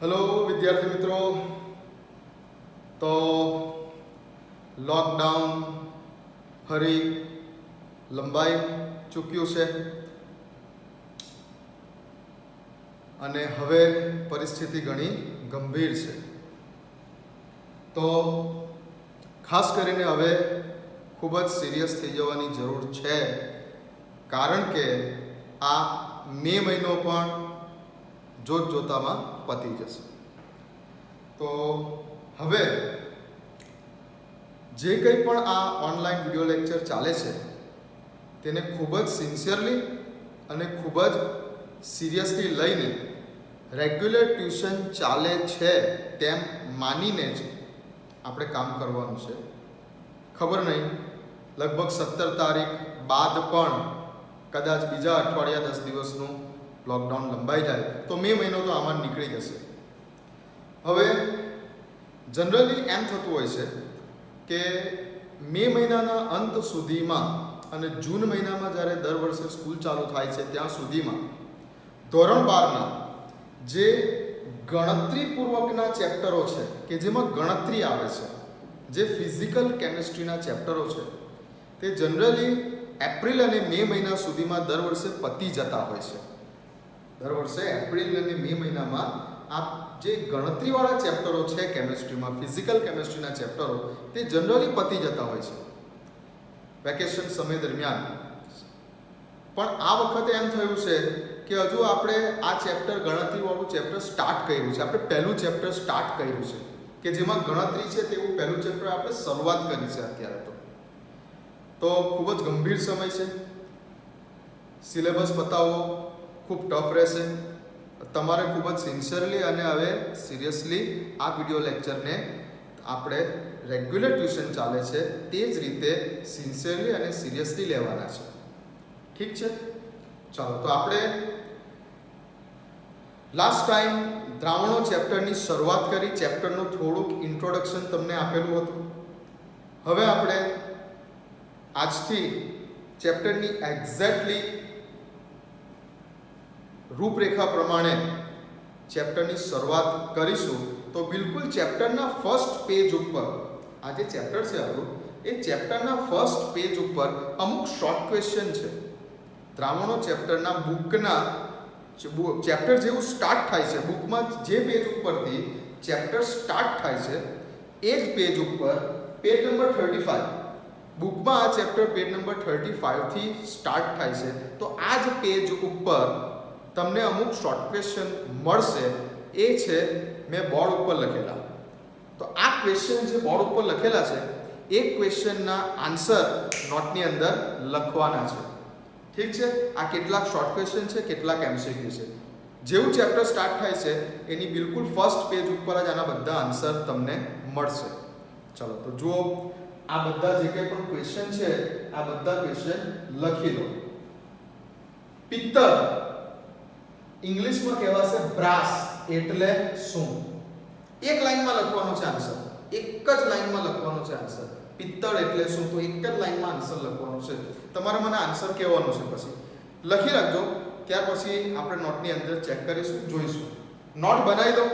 Hello વિદ્યાર્થી મિત્રો, તો લોકડાઉન ફરી લંબાઈ ચૂક્યું છે અને હવે પરિસ્થિતિ ઘણી ગંભીર છે. તો ખાસ કરીને હવે ખૂબ જ સિરિયસ થઈ જવાની જરૂર છે, કારણ કે આ મે મહિનો પણ જોતામાં પતી જશે. તો હવે જે કંઈ પણ આ ઓનલાઈન વિડીયો લેક્ચર ચાલે છે તેને ખૂબ જ સિન્સિયરલી અને ખૂબ જ સિરિયસલી લઈને રેગ્યુલર ટ્યુશન ચાલે છે તેમ માનીને જ આપણે કામ કરવાનું છે. ખબર નહીં, લગભગ 17 તારીખ બાદ પણ કદાચ બીજા અઠવાડિયા 10 દિવસનું લોકડાઉન લંબાઈ જાય તો મે મહિનો તો આમાં નીકળી જશે. હવે જનરલી એમ થતું હોય છે કે મે મહિનાના અંત સુધીમાં અને જૂન મહિનામાં જ્યારે દર વર્ષે સ્કૂલ ચાલુ થાય છે ત્યાં સુધીમાં ધોરણ 12ના જે ગણતરીપૂર્વકના ચેપ્ટરો છે કે જેમાં ગણતરી આવે છે, જે ફિઝિકલ કેમિસ્ટ્રીના ચેપ્ટરો છે, તે જનરલી એપ્રિલ અને મે મહિના સુધીમાં દર વર્ષે પતી જતા હોય છે. દર વર્ષે એપ્રિલ અને મે મહિનામાં આ જે ગણતરીવાળા ચેપ્ટરો છે કેમિસ્ટ્રીમાં, ફિઝિકલ કેમિસ્ટ્રીના ચેપ્ટરો, તે જનરલી પતી જતા હોય છે વેકેશન સમય દરમિયાન. પણ આ વખતે એમ થયું છે કે હજુ આપણે આ ચેપ્ટર, ગણતરીવાળું ચેપ્ટર સ્ટાર્ટ કર્યું છે. આપણે પહેલું ચેપ્ટર સ્ટાર્ટ કર્યું છે કે જેમાં ગણતરી છે તેવું પહેલું ચેપ્ટર આપણે શરૂઆત કરી છે અત્યારે. તો ખૂબ જ ગંભીર સમય છે. સિલેબસ પતાવવો ખૂબ ટફ રહેશે. તમારે ખૂબ જ સિન્સિયરલી અને હવે સિરિયસલી આ વિડીયો લેક્ચરને આપણે રેગ્યુલર ટ્યુશન ચાલે છે તે જ રીતે સિન્સિયરલી અને સિરિયસલી લેવાના છે. ઠીક છે? ચાલો, તો આપણે લાસ્ટ ટાઈમ દ્રાવણો ચેપ્ટરની શરૂઆત કરી, ચેપ્ટરનું થોડુંક ઇન્ટ્રોડક્શન તમને આપેલું હતું. હવે આપણે આજથી ચેપ્ટરની એક્ઝેક્ટલી રૂપરેખા પ્રમાણે ચેપ્ટરની શરૂઆત કરીશું. તો બિલકુલ ચેપ્ટરના ફર્સ્ટ પેજ ઉપર, આ જે ચેપ્ટર છે આપણું, એ ચેપ્ટરના ફર્સ્ટ પેજ ઉપર અમુક શોર્ટ ક્વેશ્ચન છે. દ્રાવણો ચેપ્ટરના બુકના ચેપ્ટર જેવું સ્ટાર્ટ થાય છે, બુકમાં જે પેજ ઉપરથી ચેપ્ટર સ્ટાર્ટ થાય છે એ જ પેજ ઉપર પેજ નંબર 35, બુકમાં આ ચેપ્ટર પેજ નંબર 35 થી સ્ટાર્ટ થાય છે. તો આ જ પેજ ઉપર તમને અમુક શોર્ટ ક્વેશ્ચન મળશે. એ છે મેં બોર્ડ ઉપર લખેલા. તો આ ક્વેશ્ચન જે બોર્ડ ઉપર લખેલા છે એ ક્વેશ્ચનના આન્સર નોટની અંદર લખવાના છે. ઠીક છે? આ કેટલાક શોર્ટ ક્વેશ્ચન છે, કેટલાક એમસીક્યુ છે. જેવું ચેપ્ટર સ્ટાર્ટ થાય છે એની બિલકુલ ફર્સ્ટ પેજ ઉપર જ આના બધા આન્સર તમને મળશે. ચલો, તો જુઓ, આ બધા જે કંઈ પણ ક્વેશ્ચન છે આ બધા ક્વેશ્ચન લખી લો. પિત્તળ ઇંગ્લિશમાં કહેવાશે બ્રાસ એટલે શું? એક લાઈનમાં લખવાનો છે આન્સર, એક જ લાઈનમાં લખવાનો છે આન્સર. પિત્તળ એટલે શું? તો એક જ લાઈનમાં આન્સર લખવાનો છે. તમારે મને આન્સર કહેવાનો છે, પછી લખી રાખજો. ત્યાર પછી આપણે નોટની અંદર ચેક કરીશું, જોઈશું. નોટ બનાવી દો.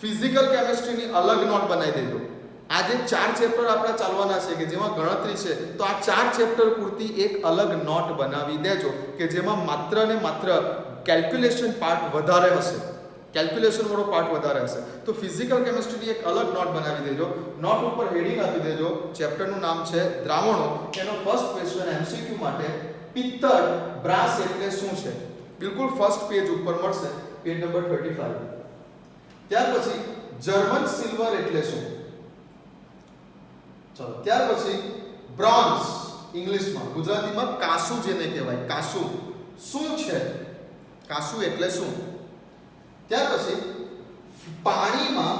ફિઝિકલ કેમિસ્ટ્રીની અલગ નોટ બનાવી દેજો. આજે 4 ચેપ્ટર આપણા ચાલવાના છે કે જેમાં ગણતરી છે, તો આ 4 ચેપ્ટર પૂરતી એક અલગ નોટ બનાવી દેજો કે જેમાં માત્ર ને માત્ર કેલ્ક્યુલેશન પાર્ટ વધારે હશે, કેલ્ક્યુલેશન વાળો પાર્ટ વધારે હશે. તો ફિઝિકલ કેમિસ્ટ્રીની એક અલગ નોટ બનાવી દેજો. નોટ ઉપર હેડિંગ આપી દેજો, ચેપ્ટરનું નામ છે દ્રાવણો. એનો ફર્સ્ટ ક્વેશ્ચન એમસીક્યુ માટે, પિત્તળ બ્રાસ એટલે શું છે? બિલકુલ ફર્સ્ટ પેજ ઉપર મળશે, પેજ નંબર 35. ત્યાર પછી જર્મન સિલ્વર એટલે શું? ચલો, ત્યાર પછી બ્રોન્ઝ, ઇંગ્લિશમાં, ગુજરાતીમાં કાસુ જેને કહેવાય, કાસુ શું છે? કાસુ એટલે શું? ત્યાર પછી પાણીમાં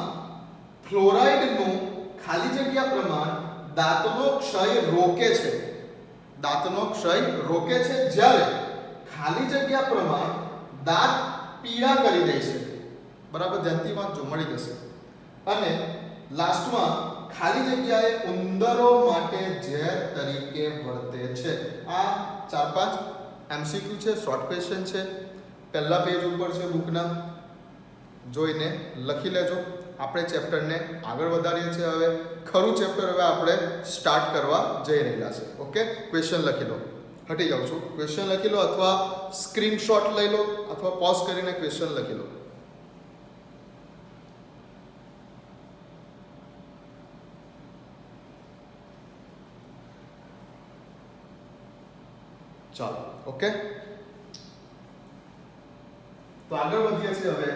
ફ્લોરાઇડનું ખાલી જગ્યા પ્રમાણ દાંતનો ક્ષય રોકે છે. દાંતનો ક્ષય રોકે છે જ્યારે ખાલી જગ્યા પ્રમાણ દાંત પીળા કરી દે છે. બરાબર, ધ્યાનથી વાંચજો, મળી જશે. અને લાસ્ટમાં ખાલી જગ્યાએ ઉંદરો માટે ઝેર તરીકે વર્તે છે. આ 4-5 એમસીક્યુ છે, શોર્ટ ક્વેશ્ચન છે. પહેલા પેજ ઉપર છે બુકના. જોઈને લખી લેજો. આપણે ચેપ્ટરને આગળ વધારીએ છીએ. હવે ખરું ચેપ્ટર હવે આપણે સ્ટાર્ટ કરવા જઈ રહેલા છે. ઓકે, ક્વેશ્ચન લખી લો. હટી જાઉં છું. ક્વેશ્ચન લખી લો અથવા સ્ક્રીનશોટ લઈ લો અથવા પોઝ કરીને ક્વેશ્ચન લખી લો. ચાલો, ઓકે, તો આગળ વધીએ છીએ હવે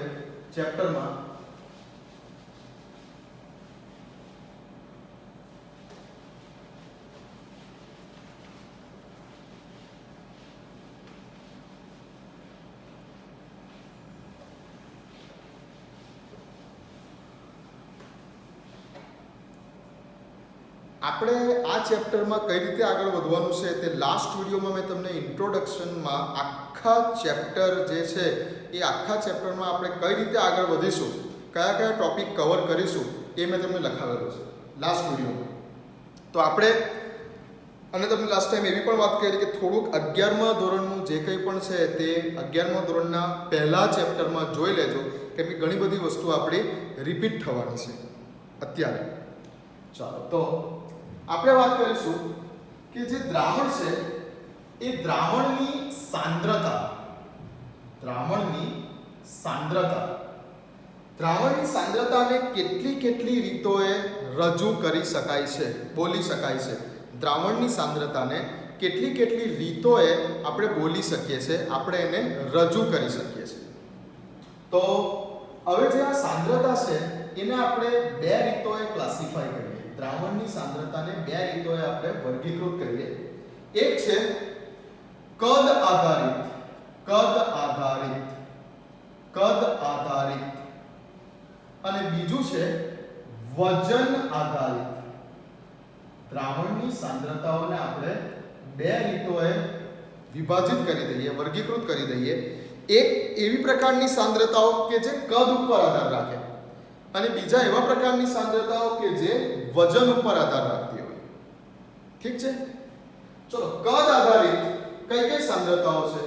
ચેપ્ટરમાં. આપણે આ ચેપ્ટરમાં કઈ રીતે આગળ વધવાનું છે તે લાસ્ટ વિડીયોમાં મેં તમને ઇન્ટ્રોડક્શનમાં આખા ચેપ્ટર જે છે એ આખા ચેપ્ટરમાં આપણે કઈ રીતે આગળ વધીશું, કયા કયા ટોપિક કવર કરીશું એ મેં તમને લખાવેલું છે લાસ્ટ વિડીયોમાં. તો આપણે અને તમને લાસ્ટ ટાઈમ એવી પણ વાત કરી કે થોડુંક 11મા ધોરણનું જે કંઈ પણ છે તે 11મા ધોરણના પહેલા ચેપ્ટરમાં જોઈ લેજો, કેમ કે ઘણી બધી વસ્તુ આપણી રિપીટ થવાની છે અત્યારે. ચાલો, તો આપણે વાત કરીશું કે જે દ્રાવણ છે એ દ્રાવણની સાંદ્રતાને કેટલી રીતોએ રજૂ કરી શકાય છે, બોલી શકાય છે. દ્રાવણની સાંદ્રતાને કેટલી રીતોએ આપણે બોલી શકીએ છીએ, આપણે એને રજૂ કરી શકીએ છીએ. તો હવે જે આ સાંદ્રતા છે એને આપણે બે રીતોએ ક્લાસિફાય કરીએ. દ્રાવણની સાંદ્રતાને બે રીતોએ આપણે વર્ગીકૃત કરીએ. એક છે કદ આધારિત અને બીજું છે વજન આધારિત. દ્રાવણની સાંદ્રતાઓને આપણે બે રીતોએ વિભાજિત કરી દઈએ, વર્ગીકૃત કરી દઈએ. એક એવી પ્રકારની સાંદ્રતાઓ કે જે કદ ઉપર આધાર રાખે અને બીજા એવા પ્રકારની સાંદ્રતાઓ કે જે વજન ઉપર આધાર રાખતી હોય. ઠીક છે, ચલો, કદ આધારિત કઈ સાંદ્રતાઓ છે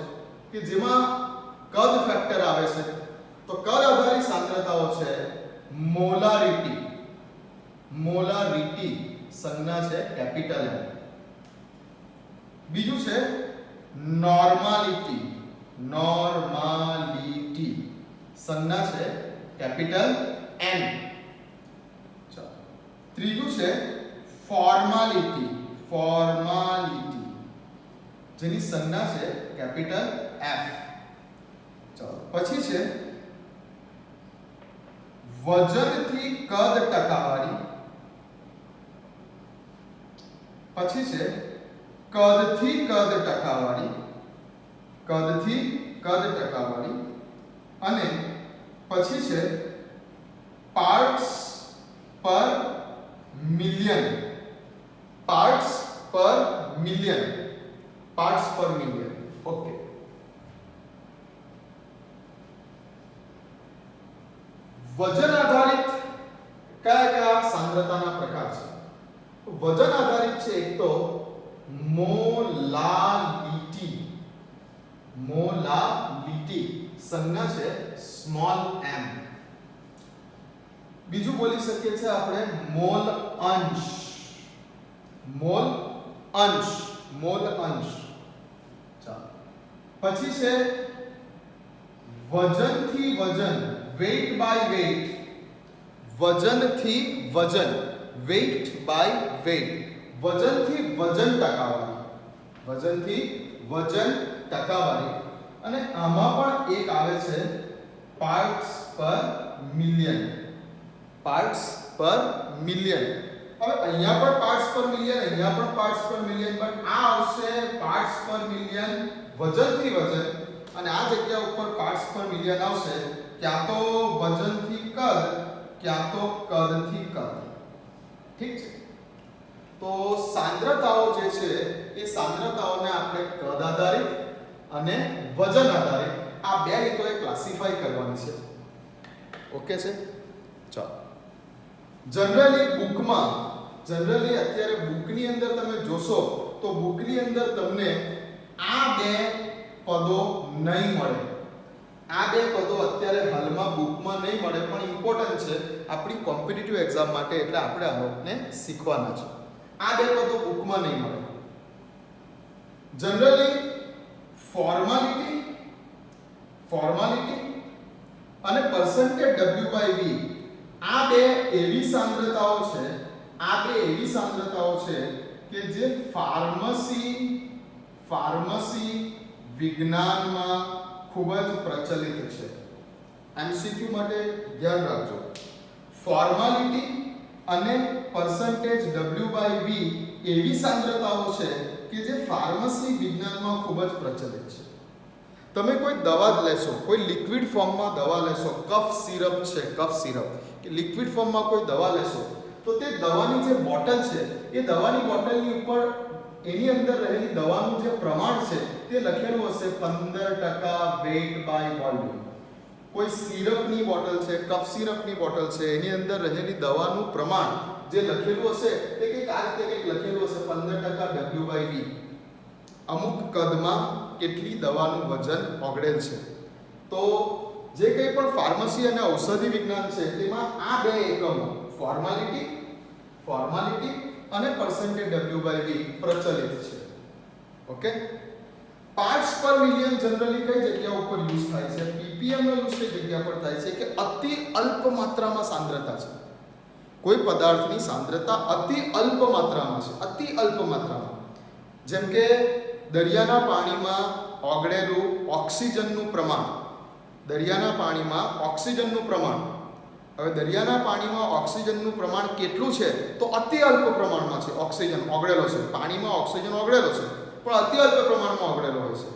કે જેમાં કદ ફેક્ટર આવે છે? તો કદ આધારિત સાંદ્રતાઓ છે મોલારિટી સંજ્ઞા છે કેપિટલ M. બીજું છે નોર્માલિટી સંજ્ઞા છે કેપિટલ N. ત્રીજું છે ફોર્માલિટી જેની સંજ્ઞા છે કેપિટલ F. ચાલો, પછી છે વજનથી કદ ટકાવારી, પછી છે કદથી કદ ટકાવારી અને પછી છે પાર્ટ્સ પર મિલિયન. ઓકે, વજન આધારિત કયા સાંદ્રતાના પ્રકાર છે? વજન આધારિત છે એક તો મોલાલિટી સંજ્ઞા છે સ્મોલ m. બીજું બોલી શકીએ છીએ આપણે મોલ અંશ. ચાલો, પછી છે વજનથી વજન weight by weight. વજનથી વજન weight by weight. વજનથી વજન ટકાવારી અને આમાં પણ એક આવે છે પાર્ટ્સ પર મિલિયન. હવે અહીંયા પણ પાર્ટ્સ પર મિલિયન, અહીંયા પણ પાર્ટ્સ પર મિલિયન, પણ આ આવશે પાર્ટ્સ પર મિલિયન વજનથી વજન અને આ જગ્યા ઉપર પાર્ટ્સ પર મિલિયન આવશે ક્યાં તો વજનથી કદ, ક્યાં તો કદથી કદ. ઠીક છે, તો સાંદ્રતાઓ જે છે એ સાંદ્રતાઓને આપણે કદ આધારિત અને વજન આધારિત આ બે રીતોએ ક્લાસિફાઈ કરવાની છે. ઓકે છે, ચાલો. જનરલી અત્યારે બુકની અંદર તમે જોશો તો બુકની અંદર તમને આ બે પદો નહીં મળે. આ બે પદો અત્યારે હાલમાં બુકમાં નહીં મળે પણ ઇમ્પોર્ટન્ટ છે આપણી કોમ્પિટિટિવ એક્ઝામ માટે, એટલે આપણે આને શીખવાના છે. આ બે પદો બુકમાં નહીં મળે. જનરલી ફોર્માલિટી અને પર્સન્ટેજ W/V આ બે એવી સાંદ્રતાઓ છે કે જે ફાર્મસી વિજ્ઞાનમાં ખૂબ જ પ્રચલિત છે. MCQ માટે ધ્યાન રાખજો. ફોર્માલિટી અને પર્સન્ટેજ W/V એવી સાંદ્રતાઓ છે કે જે ફાર્મસી વિજ્ઞાનમાં ખૂબ જ પ્રચલિત છે. તમે કોઈ દવા લેશો, કોઈ લિક્વિડ ફોર્મમાં દવા લેશો, કફ સિરપ છે, કફ સિરપ કે લિક્વિડ ફોર્મમાં કોઈ દવા લેશો, તો તે દવાની જે બોટલ છે એ દવાની બોટલની ઉપર એની અંદર રહેલી દવાનું જે પ્રમાણ છે તે લખેલું હશે 15% વેઇટ બાય વોલ્યુમ. કોઈ સિરપની બોટલ છે, કફ સિરપની બોટલ છે, એની અંદર રહેલી દવાનું પ્રમાણ જે લખેલું હશે તે કંઈક આ રીતે કંઈક લખેલું હશે 15% W/V. અમુક કદમાં કેટલી દવાનું વજન ઓગળેલ છે. તો જે કંઈ પણ ફાર્મસી અને ઔષધિ વિજ્ઞાન છે તેમાં આ બે એકમો ફોર્માલિટી અને પર્સન્ટેજ W/V પ્રચલિત છે. ઓકે. પાર્ટ્સ પર મિલિયન જનરલી કઈ જગ્યા ઉપર યુઝ થાય છે? ppm નો યુઝ કઈ જગ્યા પર થાય છે? કે અતિ અલ્પ માત્રામાં સાંદ્રતા છે. કોઈ પદાર્થની સાંદ્રતા અતિ અલ્પ માત્રામાં છે, અતિ અલ્પ માત્રામાં. જેમ કે દરિયાના પાણીમાં ઓગળેલું ઓક્સિજનનું પ્રમાણ, દરિયાના પાણીમાં ઓક્સિજનનું પ્રમાણ. હવે દરિયાના પાણીમાં ઓક્સિજનનું પ્રમાણ કેટલું છે? તો અતિ અલ્પ પ્રમાણમાં છે. ઓક્સિજન ઓગળેલો છે, પાણીમાં ઓક્સિજન ઓગળેલો છે, પણ અતિ અલ્પ પ્રમાણમાં ઓગળેલો હોય છે.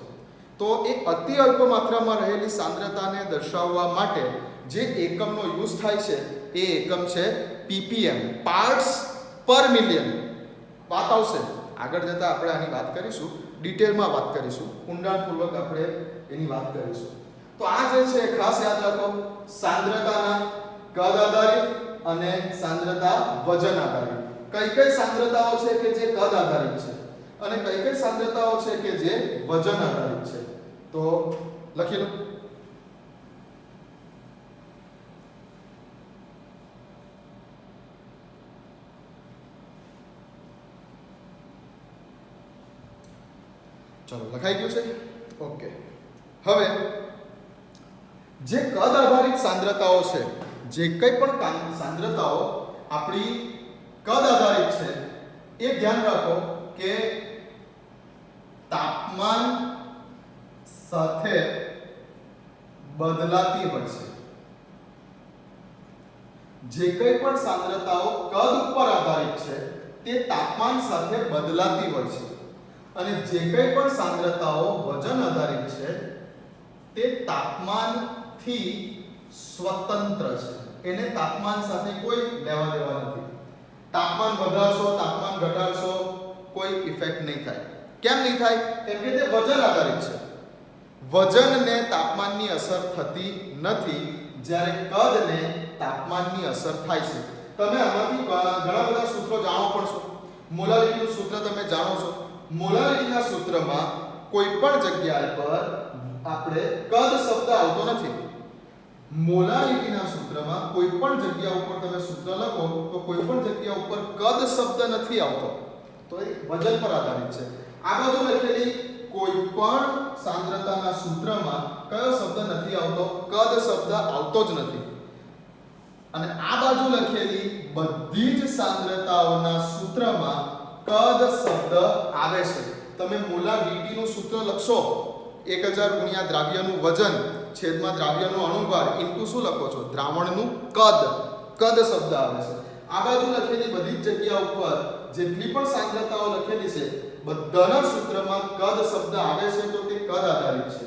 તો એ અતિ અલ્પ માત્રામાં રહેલી સાંદ્રતાને દર્શાવવા માટે જે એકમનો યુઝ થાય છે એ એકમ છે ppm, પાર્ટ્સ પર મિલિયન. વાત આવશે આગળ જતા, આપણે આની વાત કરીશું, ડિટેલમાં વાત કરીશું, ઊંડાણપૂર્વક આપણે એની વાત કરીશું. તો આ જે છે ખાસ યાદ રાખો, સાંદ્રતાના કદ આધારિત અને સાંદ્રતા વજન આધારિત. કઈ સાંદ્રતાઓ છે કે જે કદ આધારિત છે અને કઈ સાંદ્રતાઓ છે કે જે વજન આધારિત છે? તો લખી લો. ચલો, લખાઈ ગયું છે? ઓકે. હવે જે કદ આધારિત સાંદ્રતાઓ છે, જે કંઈ પણ સાંદ્રતાઓ આપણી કદ આધારિત છે, એ ધ્યાન રાખો કે તાપમાન સાથે બદલાતી હોય છે. જે કંઈ પણ સાંદ્રતાઓ કદ ઉપર આધારિત છે તે તાપમાન સાથે બદલાતી હોય છે, અને જે કંઈ પણ સાંદ્રતાઓ વજન આધારિત છે તે તાપમાનથી સ્વતંત્ર છે. એને તાપમાન સાથે કોઈ લેવા દેવા નથી. તાપમાન વધારશો, તાપમાન ઘટાડશો, કોઈ ઇફેક્ટ નહીં થાય. કેમ નહીં થાય? કેમ કે તે વજન આધારિત છે. વજનને તાપમાનની અસર થતી નથી, જ્યારે કદને તાપમાનની અસર થાય છે. તમે આમાંથી ઘણા બધા સૂત્રો જાણો પણ છો. મોલારિટીનું સૂત્ર તમે જાણો છો. મોલારિટીના સૂત્રમાં કોઈ પણ જગ્યા પર આપણે કદ શબ્દ આવતો નથી. મોલારિટીના સૂત્રમાં કોઈ પણ જગ્યા ઉપર તમે સૂત્ર લખો તો કોઈ પણ જગ્યા ઉપર કદ શબ્દ નથી આવતો. તો એ વજન પર આધારિત છે. આ બાજુ લખેલી કોઈ પણ સાંદ્રતાના સૂત્રમાં કયો શબ્દ નથી આવતો? કદ શબ્દ આવતો જ નથી. અને આ બાજુ લખેલી બધી જ સાંદ્રતાઓના સૂત્રમાં કદ શબ્દ આવે છે. તમે મોલારિટી નું સૂત્ર લખશો 1000 ગુણ્યા દ્રાવ્યનું વજન છેદમાં દ્રાવ્યનો અણુભાર ઇન્ટુ શું લખો છો? દ્રાવણનું કદ. કદ શબ્દ આવે છે. આ બાજુ લખેલી બધી જ જગ્યા ઉપર જેટલી પણ સાંદ્રતાઓ લખેલી છે બધાના સૂત્રમાં કદ શબ્દ આવે છે, તો તે કદ આધારિત છે.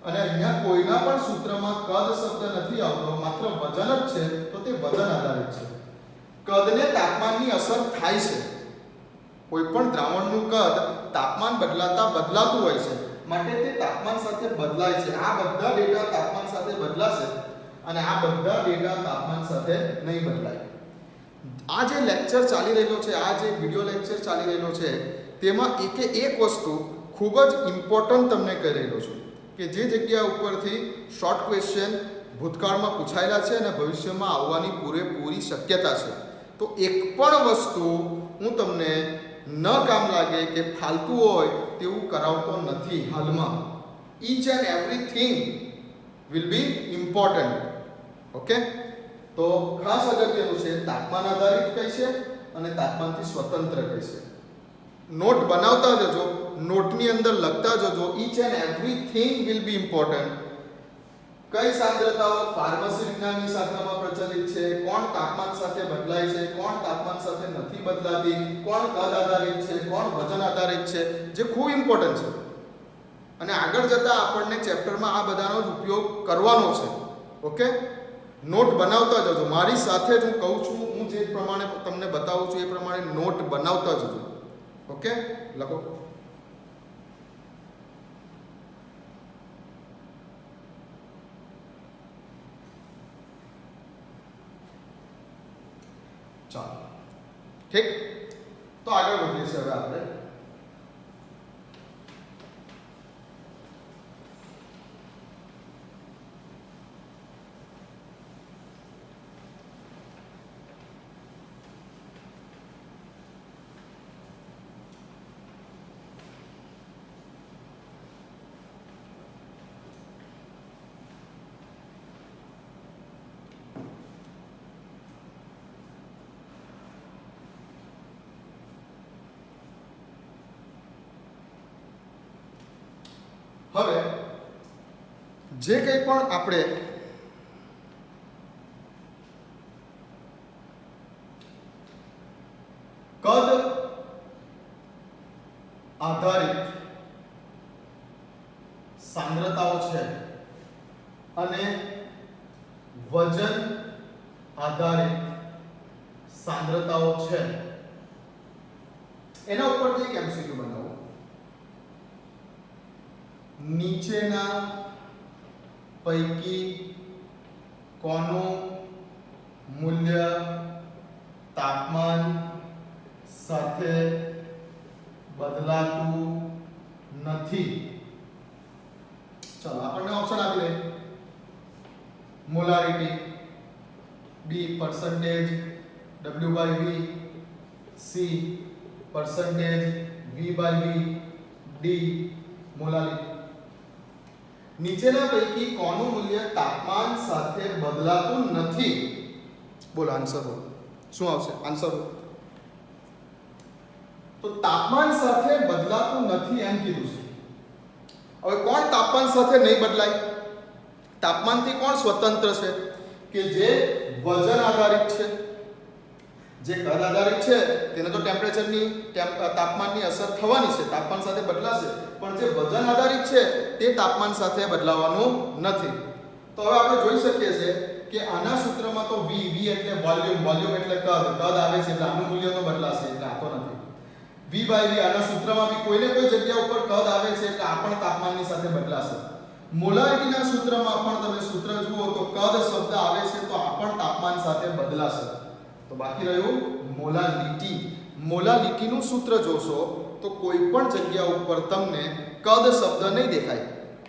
અને અહીંયા કોઈના પણ સૂત્રમાં કદ શબ્દ નથી આવતો, માત્ર વજન જ છે, તો તે વજન આધારિત છે. કદને તાપમાનની અસર થાય છે. કોઈ પણ દ્રાવણનું કદ તાપમાન બદલાતા બદલાતું હોય છે, માટે તે તાપમાન સાથે બદલાય છે. આ બધા ડેટા તાપમાન સાથે બદલાશે અને આ બધા ડેટા તાપમાન સાથે નહીં બદલાય. આ જે લેક્ચર ચાલી રહ્યો છે, આ જે વિડિયો લેક્ચર ચાલી રહ્યો છે, તેમાં એક વસ્તુ ખૂબ જ ઇમ્પોર્ટન્ટ તમને કહી રહ્યો છું કે જે જગ્યા ઉપરથી શોર્ટ ક્વેશ્ચન ભૂતકાળમાં પૂછાયેલા છે અને ભવિષ્યમાં આવવાની પૂરેપૂરી શક્યતા છે. તો એક પણ વસ્તુ હું તમને ન કામ લાગે કે ફાલતુ હોય તેવું કરાવતો નથી હાલમાં. Each and everything will be important. Okay, તો ખાસ અગત્યનું છે તાપમાન આધારિત કઈ છે અને તાપમાનથી સ્વતંત્ર કઈ છે. નોટ બનાવતા જજો, નોટની અંદર લખતા જજો. Each and everything will be important. કઈ સાંદ્રતાઓ ફાર્મસી વિજ્ઞાનની શાખામાં પ્રચલિત છે, કોણ તાપમાન સાથે બદલાય છે, કોણ તાપમાન સાથે નથી બદલાતી, કોણ કદ આધારિત છે, કોણ વજન આધારિત છે, જે ખૂબ ઇમ્પોર્ટન્ટ છે. અને આગળ જતા આપણને ચેપ્ટરમાં આ બધાનો જ ઉપયોગ કરવાનો છે. ઓકે, નોટ બનાવતા જજો. મારી સાથે જ હું કહું છું, હું જે પ્રમાણે તમને બતાવું છું એ પ્રમાણે નોટ બનાવતા જજો. ઓકે, લખો. ચાલો, ઠીક. તો આગળ વધીએ છીએ હવે આપણે. હવે જે કંઈ પણ આપણે કદ આધારિત સાંદ્રતાઓ છે અને વજન આધારિત સાંદ્રતાઓ છે, એના ઉપરથી એક એમસીક્યુ બનાવો. નીચેના પૈકી કોનું મૂલ્ય તાપમાન સાથે બદલાતું નથી? ચલો, આપણને ઓપ્શન આપી દે. Molarity, B percentage W/V, C percentage V/V, D molarity. નીચેના પૈકી કોનું મૂલ્ય તાપમાન સાથે બદલાતું નથી? બોલો આન્સર બોલો. શું આવશે આન્સર? તો તાપમાન સાથે બદલાતું નથી એમ કીધું છે. હવે કોણ તાપમાન સાથે નહીં બદલાય? તાપમાનથી કોણ સ્વતંત્ર છે? કે જે વજન આધારિત છે. જે કદ આધારિત છે તેને તો ટેમ્પરેચરની તાપમાનની અસર થવાની છે, તાપમાન સાથે બદલાશે. પણ જે વજન આધારિત છે તે તાપમાન સાથે બદલાવાનું નથી. તો હવે આપણે જોઈ શકીએ છીએ કે આના સૂત્રમાં તો V એટલે વોલ્યુમ, વોલ્યુમ એટલે કદ, કદ આવે છે એટલે આનું મૂલ્ય તો બદલાશે, એટલે આ તો નથી. V/V આના સૂત્રમાં બી કોઈને કોઈ જગ્યા ઉપર કદ આવે છે એટલે આ પણ તાપમાનની સાથે બદલાશે. મોલારિટીના સૂત્રમાં પણ તમે સૂત્ર જુઓ તો કદ શબ્દ આવે છે તો આ પણ તાપમાન સાથે બદલાશે. તો બાકી રહ્યું મોલારિટી. મોલારિટીનું સૂત્ર જોશો તો કોઈ પણ જગ્યા ઉપર તમને કદ શબ્દ નહીં દેખાય.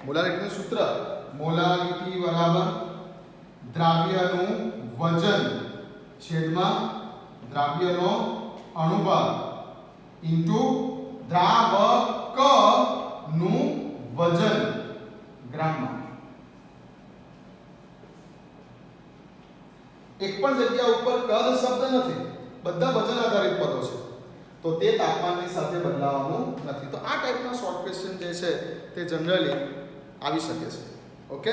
મોલારિટીનું સૂત્ર મોલારિટી બરાબર દ્રાવ્યનું વજન છેદમાં દ્રાવ્યનો અણુભાગ ઇન્ટુ દ્રાવકનું વજન ગ્રામમાં. એક પણ જગ્યા ઉપર કદ શબ્દ નથી, બધા વજન આધારિત પદો છે, તો તે તાપમાનની સાથે બદલાવાનું નથી. તો આ ટાઈપના શોર્ટ ક્વેશ્ચન જે છે તે જનરલી આવી શકે છે. ઓકે,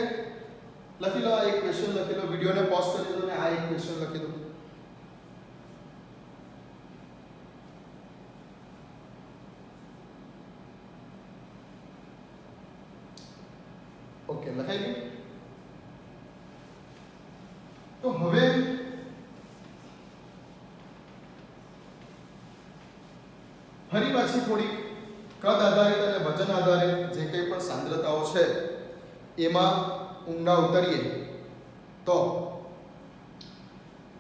લખી લો. આ એક ક્વેશ્ચન લખી લો, વિડિયોને પોઝ કરી દો અને આ એક ક્વેશ્ચન લખી દો. ઓકે, લખાઈ ગયું. તો હવે ફરી પાછી થોડી કદ આધારિત અને વજન આધારિત જે કંઈ પણ સાંદ્રતાઓ છે એમાં ઊંડા ઉતરીએ. તો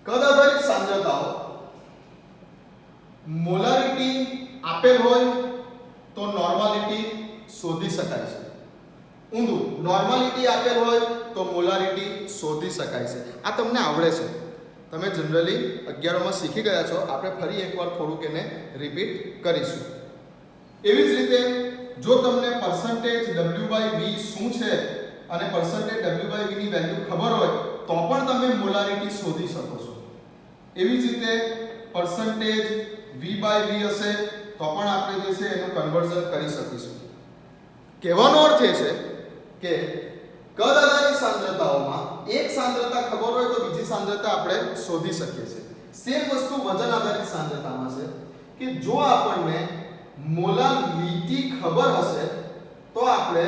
કદ આધારિત સાંદ્રતાઓ મોલારિટી આપેલ હોય તો નોર્માલિટી શોધી શકાય છે. ઊંધું. નોર્માલિટી આપેલ હોય તો મોલારિટી શોધી શકાય છે. આ તમને આવડે છે, તમે જનરલી 11માં શીખી ગયા છો. આપણે ફરી એકવાર થોડુંક એને રિપીટ કરીશું. એવી જ રીતે જો તમને પર્સન્ટેજ W/V શું છે અને પર્સન્ટેજ W/V ની વેલ્યુ ખબર હોય તો પણ તમે મોલારિટી શોધી શકો છો. એવી જ રીતે પર્સન્ટેજ V/V હશે તો પણ આપણે જે છે એનું કન્વર્ઝન કરી શકીશું. કહેવાનો અર્થ એ છે કે કદ આધારિત સાંદ્રતાઓમાં એક સાંદ્રતા ખબર હોય તો બીજી સાંદ્રતા આપણે શોધી શકીએ છીએ. સેમ વસ્તુ વજન આધારિત સાંદ્રતામાં છે કે જો આપણને મોલારિટી ખબર હશે તો આપણે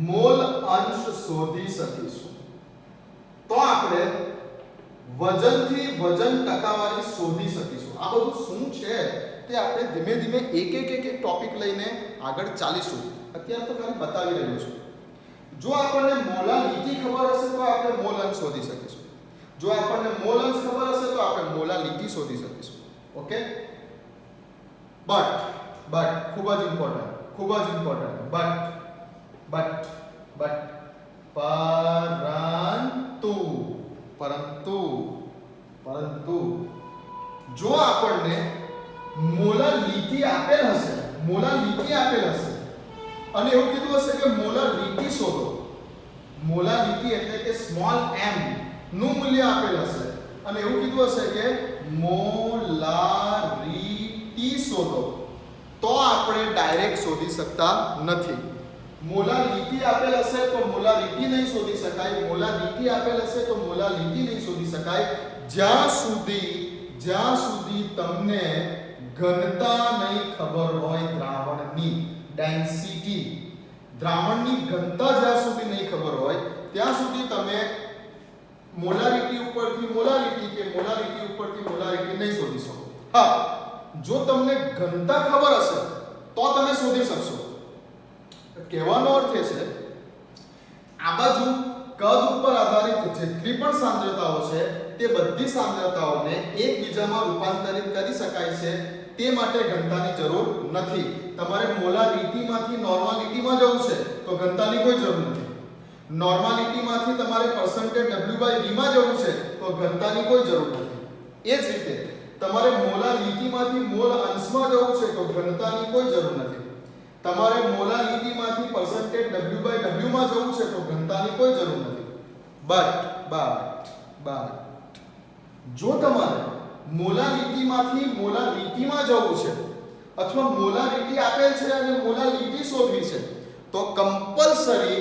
મોલ અંશ શોધી શકીશું. તો આપણે વજનથી વજન ટકાવારી શોધી શકીશું. આ બધું શું છે તે આપણે ધીમે ધીમે એક ટોપિક લઈને આગળ ચાલીશું. અત્યારે તો ખાલી બતાવી રહ્યો છું. જો આપણને મોલારિટી ખબર હશે તો આપણે મોલ અંશ શોધી શકીશું. જો આપણને મોલ અંશ ખબર હશે તો આપણે મોલારિટી શોધી શકીશું. ઓકે, બટ ખૂબ જ ઇમ્પોર્ટન્ટ પરંતુ જો આપણને મોલારિટી આપેલ હશે અને એવું કીધું હશે કે મોલારિટી શોધો. મોલારિટી એટલે કે સ્મોલ m નું મૂલ્ય આપેલ હશે અને એવું કીધું હશે કે મોલારિટી શોધો, તો આપણે ડાયરેક્ટ શોધી શકતા નથી. મોલારિટી આપેલ હશે તો મોલારિટી નહીં શોધી શકાય. મોલારિટી આપેલ હશે તો મોલારિટી નહીં શોધી શકાય જ્યાં સુધી તમને ઘનતા નહીં ખબર હોય. દ્રાવણની ડેન્સિટી, દ્રાવણની ઘનતા જ્યાં સુધી નહીં ખબર હોય ત્યાં સુધી તમે મોલારિટી ઉપરથી મોલારિટી કે મોલારિટી ઉપરથી મોલારિટી નહીં શોધી શકો. હા, જો તમને ઘનતા ખબર હશે તો તમે શોધી શકશો. કહેવાનો અર્થ એ છે આ બાજુ કદ ઉપર આધારિત જેટલી પણ સાંદ્રતાઓ છે તે બધી સાંદ્રતાઓને એકબીજામાં રૂપાંતરિત કરી શકાય છે. તે માટે ઘનતાની જરૂર નથી. તમારે મોલારિટીમાંથી નોર્માલિટીમાં જવું છે તો ઘનતાની કોઈ જરૂર નથી. નોર્માલિટીમાંથી તમારે પર્સન્ટેજ W/V માં જવું છે તો ઘનતાની કોઈ જરૂર નથી. એ જ રીતે તમારે મોલારિટીમાંથી મોલ અંશમાં જવું છે તો ઘનતાની કોઈ જરૂર નથી. તમારે મોલારિટીમાંથી પર્સન્ટેજ W/W માં જવું છે તો ઘનતાની કોઈ જરૂર નથી. બટ જો તમારે મોલારિટીમાંથી મોલારિટીમાં જવું છે અથવા મોલારિટી આપેલ છે અને મોલારિટી શોધવી છે તો કમ્પલસરી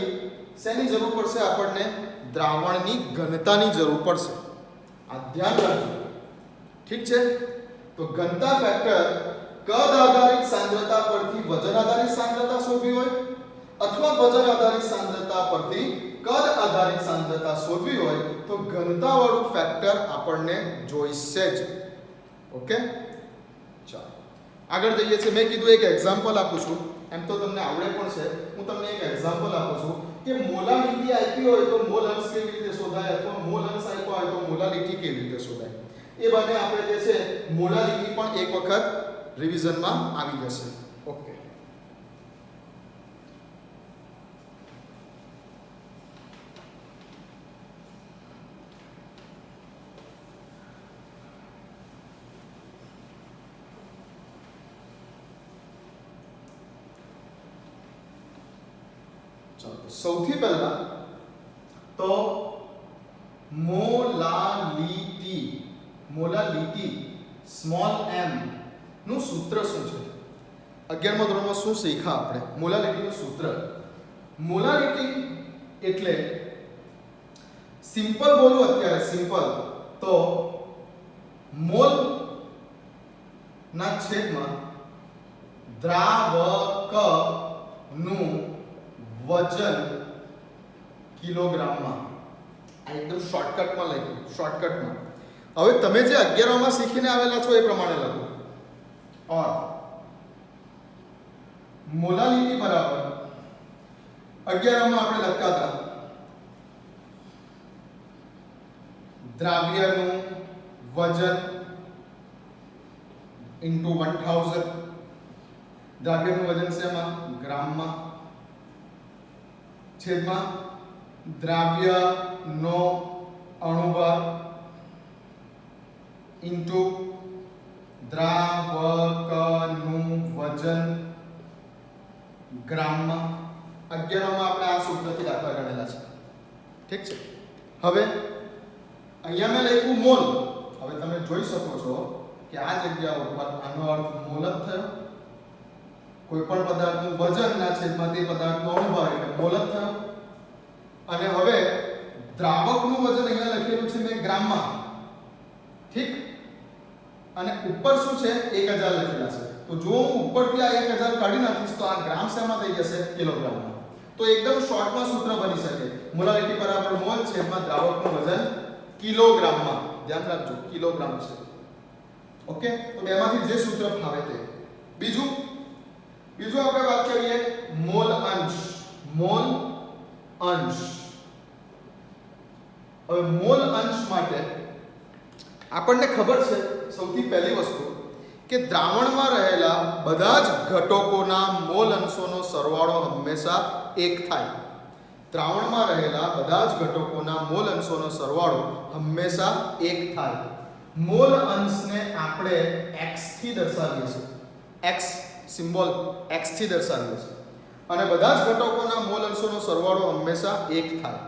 શેની જરૂર પડશે? આપણને દ્રાવણની ઘનતાની જરૂર પડશે. આ ધ્યાન રાખજો. ઠીક છે? તો ઘનતા ફેક્ટર કદ આધારિત સાંદ્રતા પરથી વજન આધારિત સાંદ્રતા શોધવી હોય અથવા વજન આધારિત સાંદ્રતા પરથી કદ આધારિત સાંદ્રતા શોધવી હોય તો ઘનતા વાળું ફેક્ટર આપણને જોઈશે જ. ઓકે, ચાલો આગળ જઈએ છીએ. મેં કીધું એક એક્ઝામ્પલ આપું છું. એમ તો તમને આવડે પણ છે. હું તમને એક એક્ઝામ્પલ આપું છું કે મોલારિટી આપી હોય તો મોલ અંશ કેવી રીતે શોધાય અથવા મોલ અંશ આપ્યો હોય તો મોલારિટી કેવી રીતે શોધાય. એ બંને આપણે જે છે મોલારિટી પણ એક વખત રિવિઝનમાં આવી જશે. ઓકે, સૌથી પહેલા તો મોલારિટી સ્મોલ m નું સૂત્ર શું છે? 11મા ધોરણમાં શું શીખ્યા આપણે? મોલારિટીનું સૂત્ર. મોલારિટી એટલે સિમ્પલ બોલું અત્યારે, સિમ્પલ તો મોલ ના છેદમાં દ્રાવક નું વજન કિલોગ્રામમાં. આ એકદમ શોર્ટકટમાં લખ્યું, શોર્ટકટમાં. હવે તમે જે 11માં શીખીને આવેલા છો એ પ્રમાણે લખો. ઓર મોલારિટી બરાબર 11માં આપણે લખતા હતા દ્રાવ્યનું વજન ઇન્ટુ 1000. દ્રાવ્યનું વજન શેમાં? ગ્રામમાં. છેદમાં દ્રાવ્યનો અણુભાર ઇન્ટુ દ્રાવકનું વજન ગ્રામમાં. 11માં આપણે આ સૂત્રથી દાખલા ગણેલા છે. ઠીક છે. હવે અહીંયા મેં લખ્યું મોલ. હવે તમે જોઈ શકો છો કે આ જગ્યા ઉપર આનો અર્થ મોલ જ થયો. કોઈ પણ પદાર્થનું વજનના છેદમાં તે પદાર્થનો અણુભાર એટલે મોલ જ થયો. અને હવે દ્રાવકનું વજન અહીંયા લખેલું છે મેં ગ્રામમાં. ઠીક. અને ઉપર શું છે 1000 લખેલા છે. તો જો હું ઉપરથી આ 1000 કાઢી નાખીશ તો આ ગ્રામ શેમાં થઈ જશે? કિલોગ્રામમાં. તો એકદમ શોર્ટમાં સૂત્ર બની શકે મોલારિટી બરાબર મોલ છેદમાં દ્રાવકનું વજન કિલોગ્રામમાં. ધ્યાન રાખજો કિલોગ્રામ છે. ઓકે. તો બેમાંથી જે સૂત્ર ફાવે તે. બીજું આપણે વાત કરીએ મોલ અંશ. મોલ અંશ. હવે મોલ અંશ માટે આપણને ખબર છે સૌથી પહેલી વસ્તુ કે દ્રાવણમાં રહેલા બધા જ ઘટકોના મોલ અંશોનો સરવાળો હંમેશા 1 થાય. દ્રાવણમાં રહેલા બધા જ ઘટકોના મોલ અંશોનો સરવાળો હંમેશા 1 થાય. મોલ અંશને આપણે x થી દર્શાવીએ છીએ. x સિમ્બોલ x થી દર્શાવીએ છીએ. અને બધા જ ઘટકોના મોલ અંશોનો સરવાળો હંમેશા 1 થાય.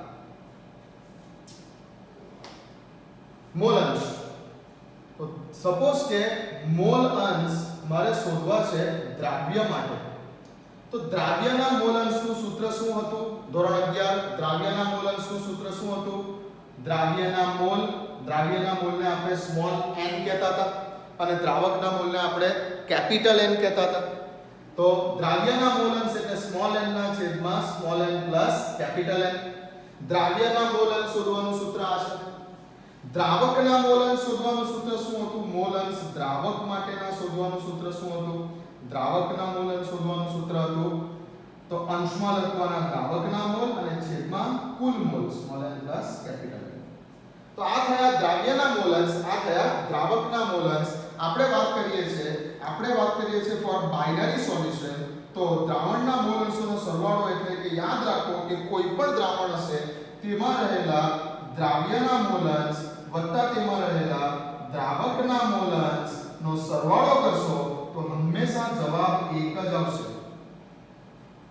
મોલ અંશ. તો સપોઝ કે મોલ અંશ મારે શોધવા છે દ્રાવ્ય માટે. તો દ્રાવ્યના મોલ અંશનું સૂત્ર શું હતું? ધોરણ 11 દ્રાવ્યના મોલ અંશનું સૂત્ર શું હતું? દ્રાવ્યના મોલને આપણે સ્મોલ n કહેતા હતા અને દ્રાવકના મોલને આપણે કેપિટલ N કહેતા હતા. તો દ્રાવ્યના મોલ અંશ એટલે સ્મોલ n ના છેદમાં small n plus capital N. દ્રાવ્યના મોલ અંશ શોધવાનું સૂત્ર આ છે. દ્રાવકના મોલ અંશ શોધવાનું સૂત્ર શું હતું? મોલ અંશ દ્રાવક માટેના શોધવાનું સૂત્ર શું હતું? દ્રાવકના મોલ અંશ શોધવાનું સૂત્ર હતું તો અંશમાં લખવાના દ્રાવકના મોલ અને છેદમાં કુલ mole small n plus capital N. તો આ થયા દ્રાવ્યના મોલ અંશ, આ થયા દ્રાવકના મોલ અંશ. આપણે વાત કરીએ છીએ ફોર બાઇનરી સોલ્યુશન. તો દ્રાવણના મોલ અંશોનો સરવાળો એટલે કે યાદ રાખો કે કોઈ પણ દ્રાવણ હશે તેમાં રહેલા દ્રાવ્યના મોલ અંશ વત્તા તેમાં રહેલા દ્રાવકના મોલ અંશનો સરવાળો કરશો તો હંમેશા જવાબ એક જ આવશે.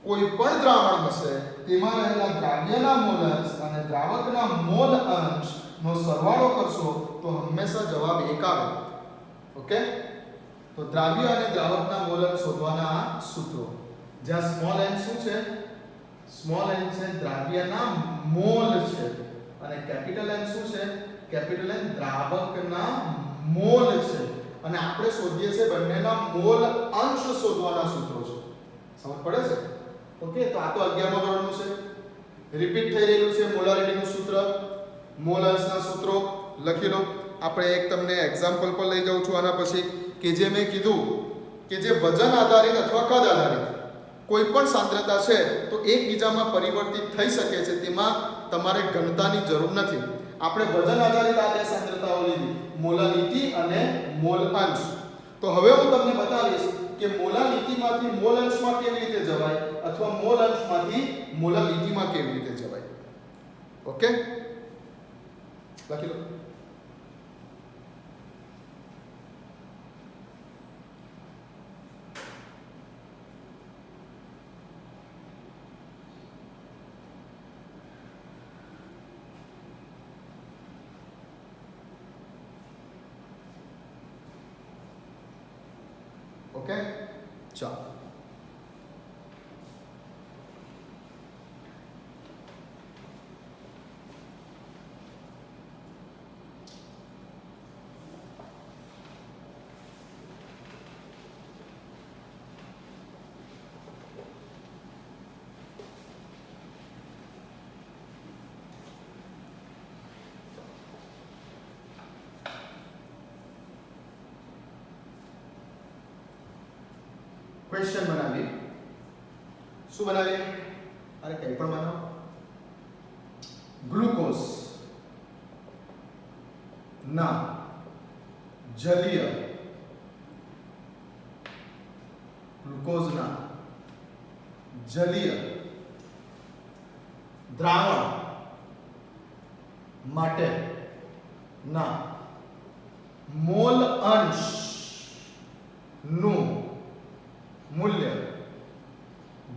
કોઈ પણ દ્રાવણ હશે તેમાં રહેલા દ્રાવ્યના મોલ અંશ અને દ્રાવકના મોલ અંશનો સરવાળો કરશો તો હંમેશા જવાબ એક આવે. ઓકે. તો દ્રાવ્ય અને દ્રાવકના મોલ અંશ શોધવાના આ સૂત્રો. જ્યાં સ્મોલ n શું છે? સ્મોલ n છે દ્રાવ્યના મોલ છે અને કેપિટલ N શું છે? કેપિટલ N દ્રાવકના મોલ છે. અને આપણે શોધીએ છીએ બંનેના મોલ અંશ શોધવાના સૂત્રો છે. સમજ પડે છે? ઓકે. તો આ તો 11મા ધોરણનું છે. રિપીટ થઈ રહ્યું છે મોલારિટીનું સૂત્ર, મોલ અંશના સૂત્રો લખી લો. આપણે એક તમને એક્ઝામ્પલ પર લઈ જાઉં છું આના પછી કે જે મેં કીધું કે જે વજન આધારિત અથવા કદ આધારિત કોઈ પણ સાંદ્રતા છે તો એકબીજામાં પરિવર્તિત થઈ શકે છે. તેમાં તમારે ઘનતાની જરૂર નથી. આપણે વજન આધારિત આ બે સાંદ્રતાઓ લીધી, મોલાલિટી અને મોલ અંશ. તો હવે હું તમને બતાવીશ કે મોલાલિટીમાંથી મોલ અંશમાં કેવી રીતે જવાય અથવા મોલ અંશમાંથી મોલાલિટીમાં કેવી રીતે જવાય. ઓકે. લખી લો. ઓકે. ચાલો. ક્વેશ્ચન બનાવીએ. શું બનાવીએ? અરે કંઈ પણ બનાવો. ગ્લુકોઝ ના જલીય દ્રાવણ માટે ના મોલ અંશ નું મૂલ્ય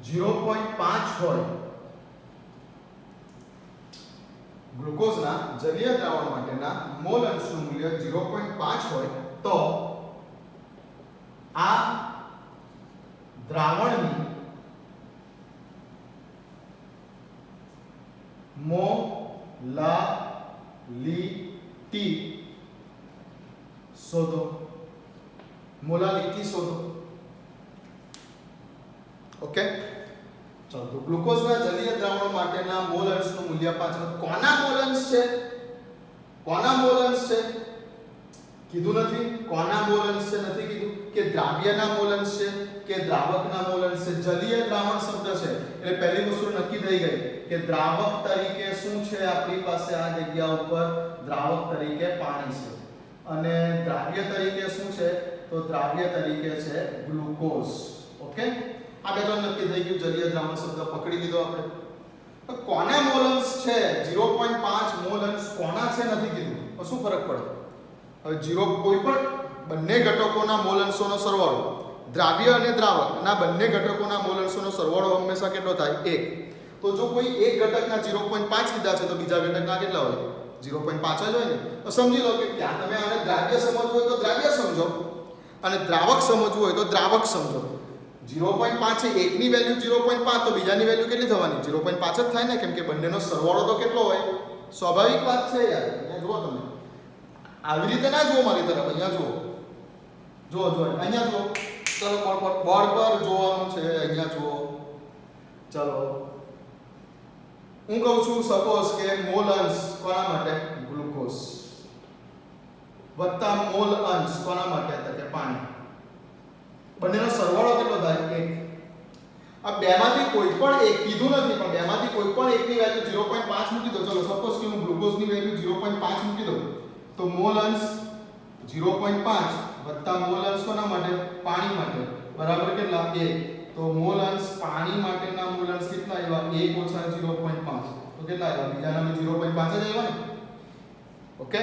0.5 હોય, ગ્લુકોઝના જલીય દ્રાવણ માટેના મોલ અંશનું મૂલ્ય 0.5 હોય તો આ દ્રાવણની મોલાલિટી શોધો. મોલાલિટી શોધો. ઓકે, ચાલો તો ગ્લુકોઝના જલીય દ્રાવણ માટેના મોલ અંશનું મૂલ્ય 5. કોના મોલ અંશ છે? કોના મોલ અંશ છે? કીધું નથી. કોના મોલ અંશ છે નથી કીધું. કે દ્રાવ્યના મોલ અંશ છે કે દ્રાવકના મોલ અંશ છે. જલીય દ્રાવણ શબ્દ છે એટલે પહેલી વસ્તુ નક્કી થઈ ગઈ કે દ્રાવક તરીકે શું છે આપણી પાસે આ જગ્યા ઉપર? દ્રાવક તરીકે પાણી છે. અને દ્રાવ્ય તરીકે શું છે? તો દ્રાવ્ય તરીકે છે ગ્લુકોઝ. ઓકે, આ બે તો નક્કી થઈ ગયું. જલીય દ્રાવણ શબ્દ પકડી લીધો આપણે. તો કોના મોલ અંશ છે? 0.5 મોલ અંશ કોના છે નથી કીધું. તો શું ફરક પડે? હવે 0 કોઈ પણ બંને ઘટકોના મોલ અંશોનો સરવાળો, દ્રાવ્ય અને દ્રાવકના બંને ઘટકોના મોલ અંશોનો સરવાળો હંમેશા કેટલો થાય? 1. તો જો કોઈ એક ઘટકના 0.5 લીધા છે તો બીજા ઘટકના કેટલા હોય? 0.5 જ હોય ને. તો સમજી લો કે ત્યાં તમે આને દ્રાવ્ય સમજવું હોય તો દ્રાવ્ય સમજો અને દ્રાવક સમજવું હોય તો દ્રાવક સમજો. 0.5 છે, એકની વેલ્યુ 0.5 તો બીજાની વેલ્યુ કેટલી થવાની? 0.5 જ થાય ને, કેમ કે બંનેનો સરવાળો તો કેટલો હોય? સ્વાભાવિક વાત છે યાર. અહીંયા જુઓ તમે, આવી રીતે ના જુઓ મારી તરફ. અહીંયા જુઓ, જુઓ અહીંયા જુઓ. ચલો બોર્ડ પર જોવાનું છે. અહીંયા જુઓ. ચલો હું કહું છું સપોઝ કે મોલ અંશ કોના માટે? ગ્લુકોઝ વત્તા મોલ અંશ કોના માટે? તો કે પાણી. બંનેનો સરવાળો કેટલો થાય? 1. આ બેમાંથી કોઈ પણ એક કીધું નથી, પણ બેમાંથી કોઈ પણ એકની વેલ્યુ 0.5 મૂકી દો. ચલો સપોઝ કે હું ગ્લુકોઝની વેલ્યુ 0.5 મૂકી દઉં તો મોલ અંશ 0.5 વત્તા મોલ અંશ કોના માટે? પાણી માટે બરાબર કેટલા? 1. તો મોલ અંશ પાણી માટેના મોલ અંશ કેટલા આવ્યા? 1 ઓછા 0.5 તો કેટલા આવ્યા? બીજાના 0.5 જ આવ્યા ને. ઓકે,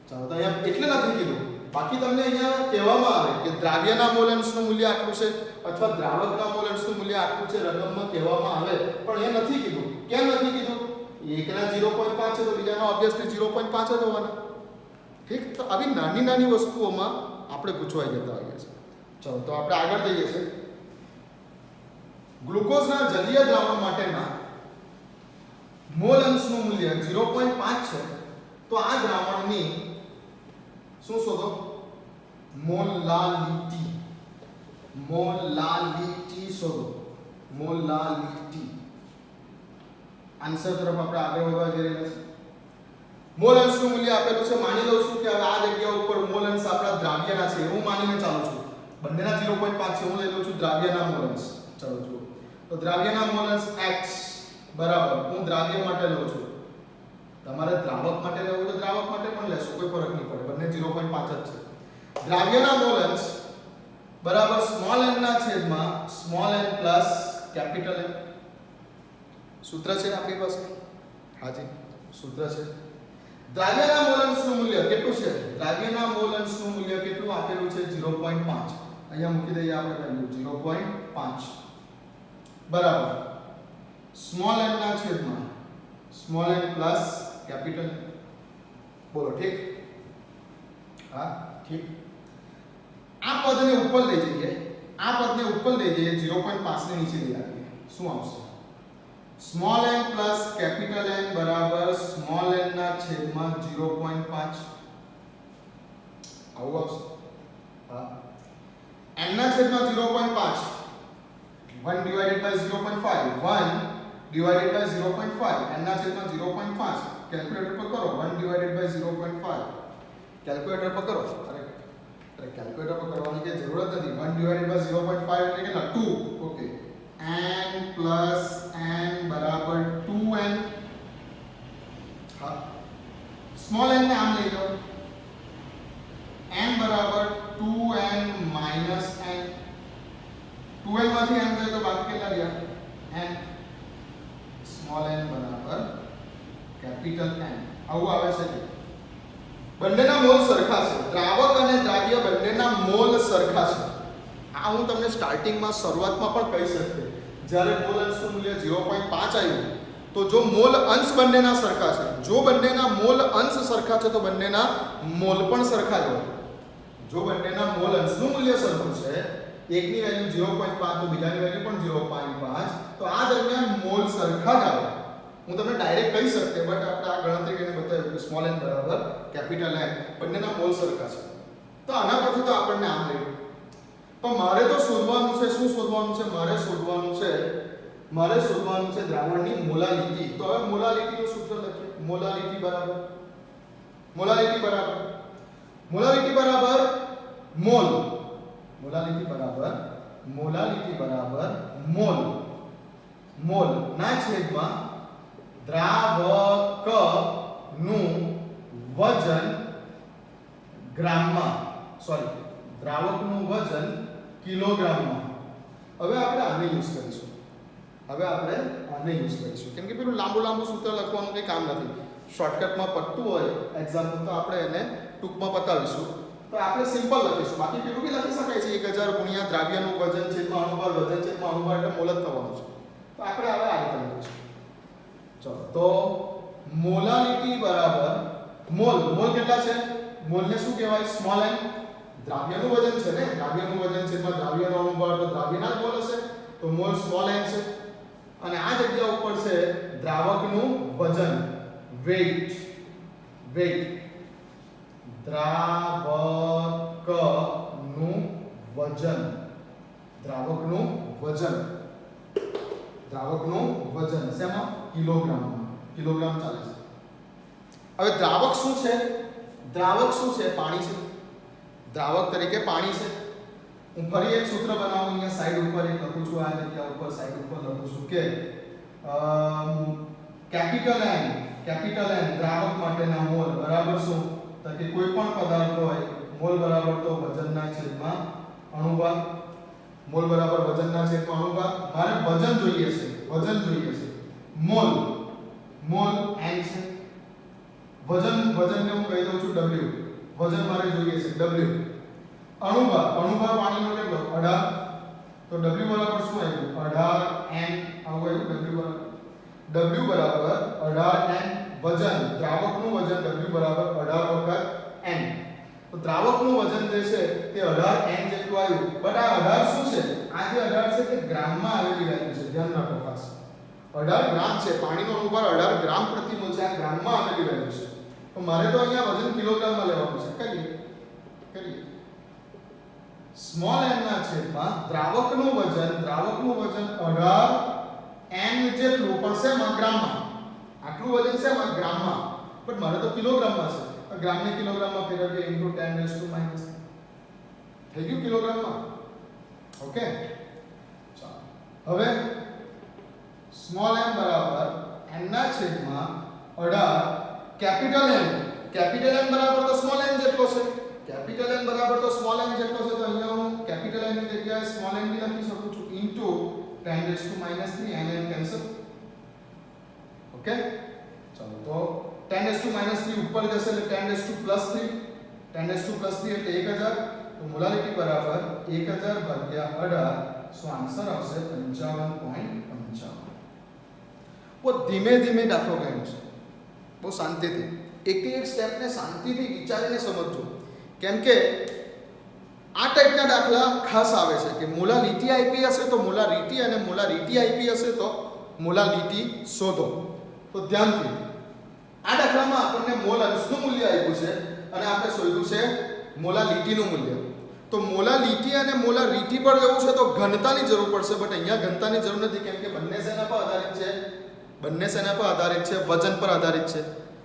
ચાલો તો અહીંયા એટલે નથી કીધું. બાકી તમને અહીંયા કહેવામાં આવે કે દ્રાવ્યના મોલ અંશનું મૂલ્ય આટલું છે અથવા દ્રાવકના મોલ અંશનું મૂલ્ય આટલું છે, રકમમાં કહેવામાં આવે, પણ એ નથી કીધું. કેમ નથી કીધું? એકના 0.5 છે તો બીજાનો ઓબ્વિયસલી 0.5 જ હોવાના. ઠીક, તો આવી નાની નાની વસ્તુઓમાં આપણે પૂછવાઈ જતા હોઈએ છીએ. ચાલો તો આપણે આગળ જઈએ છીએ. ગ્લુકોઝના જલીય દ્રાવણ માટેના મોલ અંશનું મૂલ્ય 0.5 છે તો આ દ્રાવણની શું શોધો? મોલાલિટી. મોલાલિટી શોધો. મોલાલિટી. આન્સર તરફ આપણે આગળ વધવા જઈ રહ્યા છીએ. મોલ અંશનું મૂલ્ય આપેલું છે. માની લઉં છું કે હવે આ જગ્યા ઉપર મોલ અંશ આપણા દ્રાવ્યના છે એવું માનીને ચાલું છું. બંનેના 0.5 છે, હું લઈ લઉં છું દ્રાવ્યના મોલ અંશ. ચાલો જુઓ તો દ્રાવ્યના મોલ અંશ x બરાબર હું દ્રાવ્ય માટે લઉં છું. તમારે દ્રાવક માટે લેવું તો દ્રાવક માટે પણ લેશો, કોઈ ફરક નહીં પડે. બંને 0.5 જ છે. દ્રાવ્યના મોલ અંશ બરાબર સ્મોલ n ના છેદમાં small n plus capital N. સૂત્ર છે આપણી પાસે. હાજી સૂત્ર છે. દ્રાવ્યના મોલ અંશનું મૂલ્ય કેટલું છે? દ્રાવ્યના મોલ અંશનું મૂલ્ય કેટલું આપેલું છે? 0.5. અહીંયા મૂકી દઈએ આપણે વેલ્યુ 0.5 બરાબર સ્મોલ n ના છેદમાં સ્મોલ n પ્લસ કેપિટલ. બોલો ઠીક? હા ઠીક. આ પદને ઉપર લઈ જઈએ. આ પદને ઉપર લઈ જઈએ 0.5 ને નીચે લઈ આવીએ. શું આવશે? Small n plus capital N બરાબર સ્મોલ n ના છેદમાં 0.5. આવું આવશે. હા, n ના છેદમાં 0.5 1 divided by 0.5 1 divided by 0.5 n ના છેદમાં 0.5 કેલ્ક્યુલેટર પર કરો. 1 divided by 0.5 કેલ્ક્યુલેટર પર કરો. અરે કેલ્ક્યુલેટર પર કરવાની કે જરૂરત નથી. 1 divided by 0.5 એટલે કેટલા? 2. ઓકે, n plus n બરાબર 2n. હા, સ્મોલ n ને આમ લઈ લો. n બરાબર 2n minus n. 2n માંથી n જાય તો બાકી કેટલા રહ્યા? n. સ્મોલ n બરાબર કેપિટલ N આવું આવે છે કે બંનેના મોલ સરખા છે, દ્રાવક અને દ્રાવ્ય બંનેના મોલ સરખા છે. આ હું તમને સ્ટાર્ટિંગમાં શરૂઆતમાં પણ કહી શકતે, જ્યારે મોલ અંશનું મૂલ્ય 0.5 આવ્યું તો જો મોલ અંશ બંનેના સરખા છે, જો બંનેના મોલ અંશ સરખા છે તો બંનેના મોલ પણ સરખા જ હોય. જો બંનેના મોલ અંશનું મૂલ્ય સરખું છે, એકની વેલ્યુ 0.5 તો બીજાની વેલ્યુ પણ 0.5, તો આ દરમિયાન મોલ સરખા જ આવે. હું તમને ડાયરેક્ટ કહી શકતે, બટ આપણે આ ગણતરી કરીને બતાવ્યું કે સ્મોલ n બરાબર કેપિટલ N, બંનેના મોલ સરખા છે. તો આના પરથી તો આપણને આમ મળ્યું. પણ મારે તો શોધવાનું છે, શું શોધવાનું છે? મારે શોધવાનું છે દ્રાવણની મોલાલિટી. તો હવે મોલાલિટીનું સૂત્ર લખીએ. મોલાલિટી બરાબર મોલ. મોલાલિટી બરાબર મોલ ના છેદમાં દ્રાવકનું વજન ગ્રામમાં, દ્રાવકનું વજન કિલોગ્રામમાં. હવે આપણે આને યુઝ કરીશું. કેમ કે પેલું લાંબુ સૂત્ર લખવાનું કંઈ કામ નથી. શોર્ટકટમાં પતતું હોય એક્ઝામનું તો આપણે એને ટૂંકમાં પતાવીશું. તો આપણે સિમ્પલ લખીશું. બાકી પેલું બી લખી શકાય છે 1000 ગુણ્યા દ્રાવ્યનું વજન છેદમાં અણુભાર, વજન છેદમાં અણુભાર એટલે મોલ જ થવાનું છે. તો આપણે હવે આ રીતે લખીશું. ચલો, તો મોલાલિટી બરાબર મોલ કેટલા છે? મોલને શું કહેવાય? Small n. દ્રાવ્યનું વજન છે ને, દ્રાવ્યનું વજન છેદમાં દ્રાવ્યનો અણુભાર, તો દ્રાવ્યના જ મોલ હશે, તો મોલ સ્મોલ n છે. અને આ જગ્યા ઉપર છે દ્રાવકનું વજન, વેઇટ. દ્રાવકનું વજન શેમાં? કિલોગ્રામ ચાલે છે. હવે દ્રાવક શું છે? પાણી છે. દ્રાવક તરીકે પાણી છે. હું ફરી એક સૂત્ર બનાવું, અહીંયા સાઈડ ઉપર એક લખું છું, આ જગ્યા ઉપર સાઈડ ઉપર લખું છું કે કેપિટલ N દ્રાવક માટેના મોલ બરાબર શું? તો કે કોઈ પણ પદાર્થ હોય, મોલ બરાબર તો વજનના છેદમાં અણુભાર. મારે વજન જોઈએ છે. મોલ n છે. વજનને હું કહી દઉં છું W. વજન મારે જોઈએ છે W. અણુભાર પાણીનો કેટલો? 18. તો W બરાબર શું આવ્યું? 18 n આવું આવ્યું. W બરાબર 18 n. વજન, દ્રાવકનું વજન W બરાબર 18 વખત n. તો દ્રાવકનું વજન જે છે તે 18 n જેટલું આવ્યું. બટ આ 18 શું છે? આ જે 18 છે તે ગ્રામમાં આવેલી વેલ્યુ છે. ધ્યાન રાખો ખાસ. 18 ગ્રામ છે. પાણીનો અણુભાર 18 ગ્રામ પ્રતિ મોલ છે. આ ગ્રામમાં આવેલી વેલ્યુ છે. તો મારે તો અહીંયા વજન કિલોગ્રામમાં લેવાનું છે. કરીએ. સ્મોલ n ના છેદમાં દ્રાવકનું વજન 18 n જેટલું, પણ શેમાં? ગ્રામમાં. આટલું વજન શેમાં? ગ્રામમાં. પણ મારે તો કિલોગ્રામમાં છે. ગ્રામને કિલોગ્રામમાં ફેરવીએ * 10⁻⁻. થઈ ગયું કિલોગ્રામમાં. ઓકે, ચાલો. હવે સ્મોલ n બરાબર n ના છેદમાં 18 કેપિટલ N. કેપિટલ N બરાબર તો સ્મોલ n જેટલો છે. તો અહીંયા હું કેપિટલ N ની જગ્યાએ સ્મોલ n બી લખી શકું છું * 10⁻³ n કેન્સલ. ઓકે, ચાલો. તો 10⁻³ ઉપર જશે એટલે 10⁻+3. 10⁻+3 એટલે 1000. તો મોલાલિટી બરાબર 1000 ભાગ્યા 18. સો આન્સર આવશે 55.55. બહુ ધીમે દાખલો ગયો છે. બહુ શાંતિથી એક સ્ટેપને શાંતિથી વિચારીને સમજજો. કેમ કે આ ટાઈપના દાખલા ખાસ આવે છે કે મોલાલિટી આપી હશે તો મોલારિટી, અને મોલારિટી આપી હશે તો મોલાલિટી શોધો. તો ધ્યાનથી આ દાખલામાં આપણને મોલ અંશનું મૂલ્ય આપ્યું છે અને આપણે શોધ્યું છે મોલાલિટીનું મૂલ્ય. તો મોલાલિટી અને મોલારિટી પર જવું છે તો ઘનતાની જરૂર પડશે, બટ અહીંયા ઘનતાની જરૂર નથી. કેમ કે બંને શેના પર આધારિત છે? વજન પર આધારિત છે.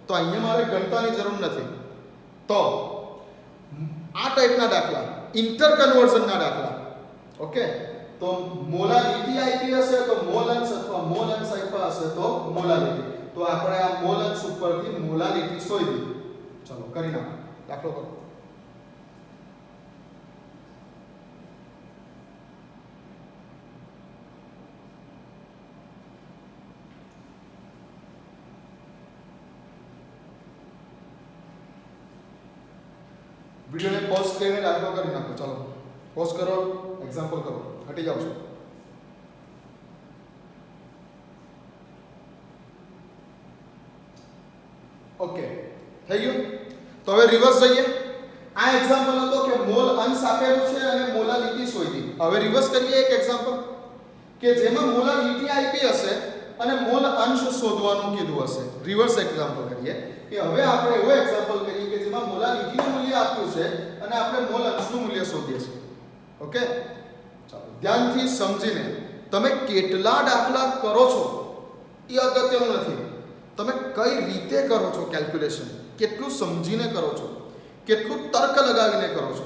તો અહીંયા મારે ઘનતાની જરૂર નથી. તો આ ટાઈપના દાખલા, ઇન્ટર કન્વર્ઝનના દાખલા, ઓકે, તો મોલાલિટી આપી હશે તો મોલ અંશ, અથવા મોલ અંશ આપ્યા હશે તો મોલાલિટી. તો આપણે આ મોલ અંશ ઉપરથી મોલાલિટી શોધી. ચલો કરી નાખો દાખલો કરો. વિડિયોને પોઝ કરીને દાખલો કરી નાખો. ચાલો પોઝ કરો, એક્ઝામ્પલ કરો, હટી જાઓ છો. ઓકે થઈ ગયું. તો હવે રિવર્સ જઈએ. આ એક્ઝામ્પલ હતો કે મોલ અંશ આપેલું છે અને મોલાલિટી શોધી. હવે રિવર્સ કરીએ એક એક્ઝામ્પલ કે જેમાં મોલાલિટી આપી હશે અને મોલ અંશ શોધવાનું કીધું હશે. રિવર્સ એક્ઝામ્પલ કરીએ કે હવે આપણે એવો એક્ઝામ્પલ કરીએ કે જેમાં મોલાલિટીનું મૂલ્ય આપ્યું છે અને આપણે મોલ અંશનું મૂલ્ય શોધીએ છીએ. ઓકે ચાલો ધ્યાનથી સમજીને તમે કેટલા દાખલા કરો છો એ અગત્યનું નથી. તમે કઈ રીતે કરો છો કેલ્ક્યુલેશન, કેટલું સમજીને કરો છો, કેટલું તર્ક લગાવીને કરો છો,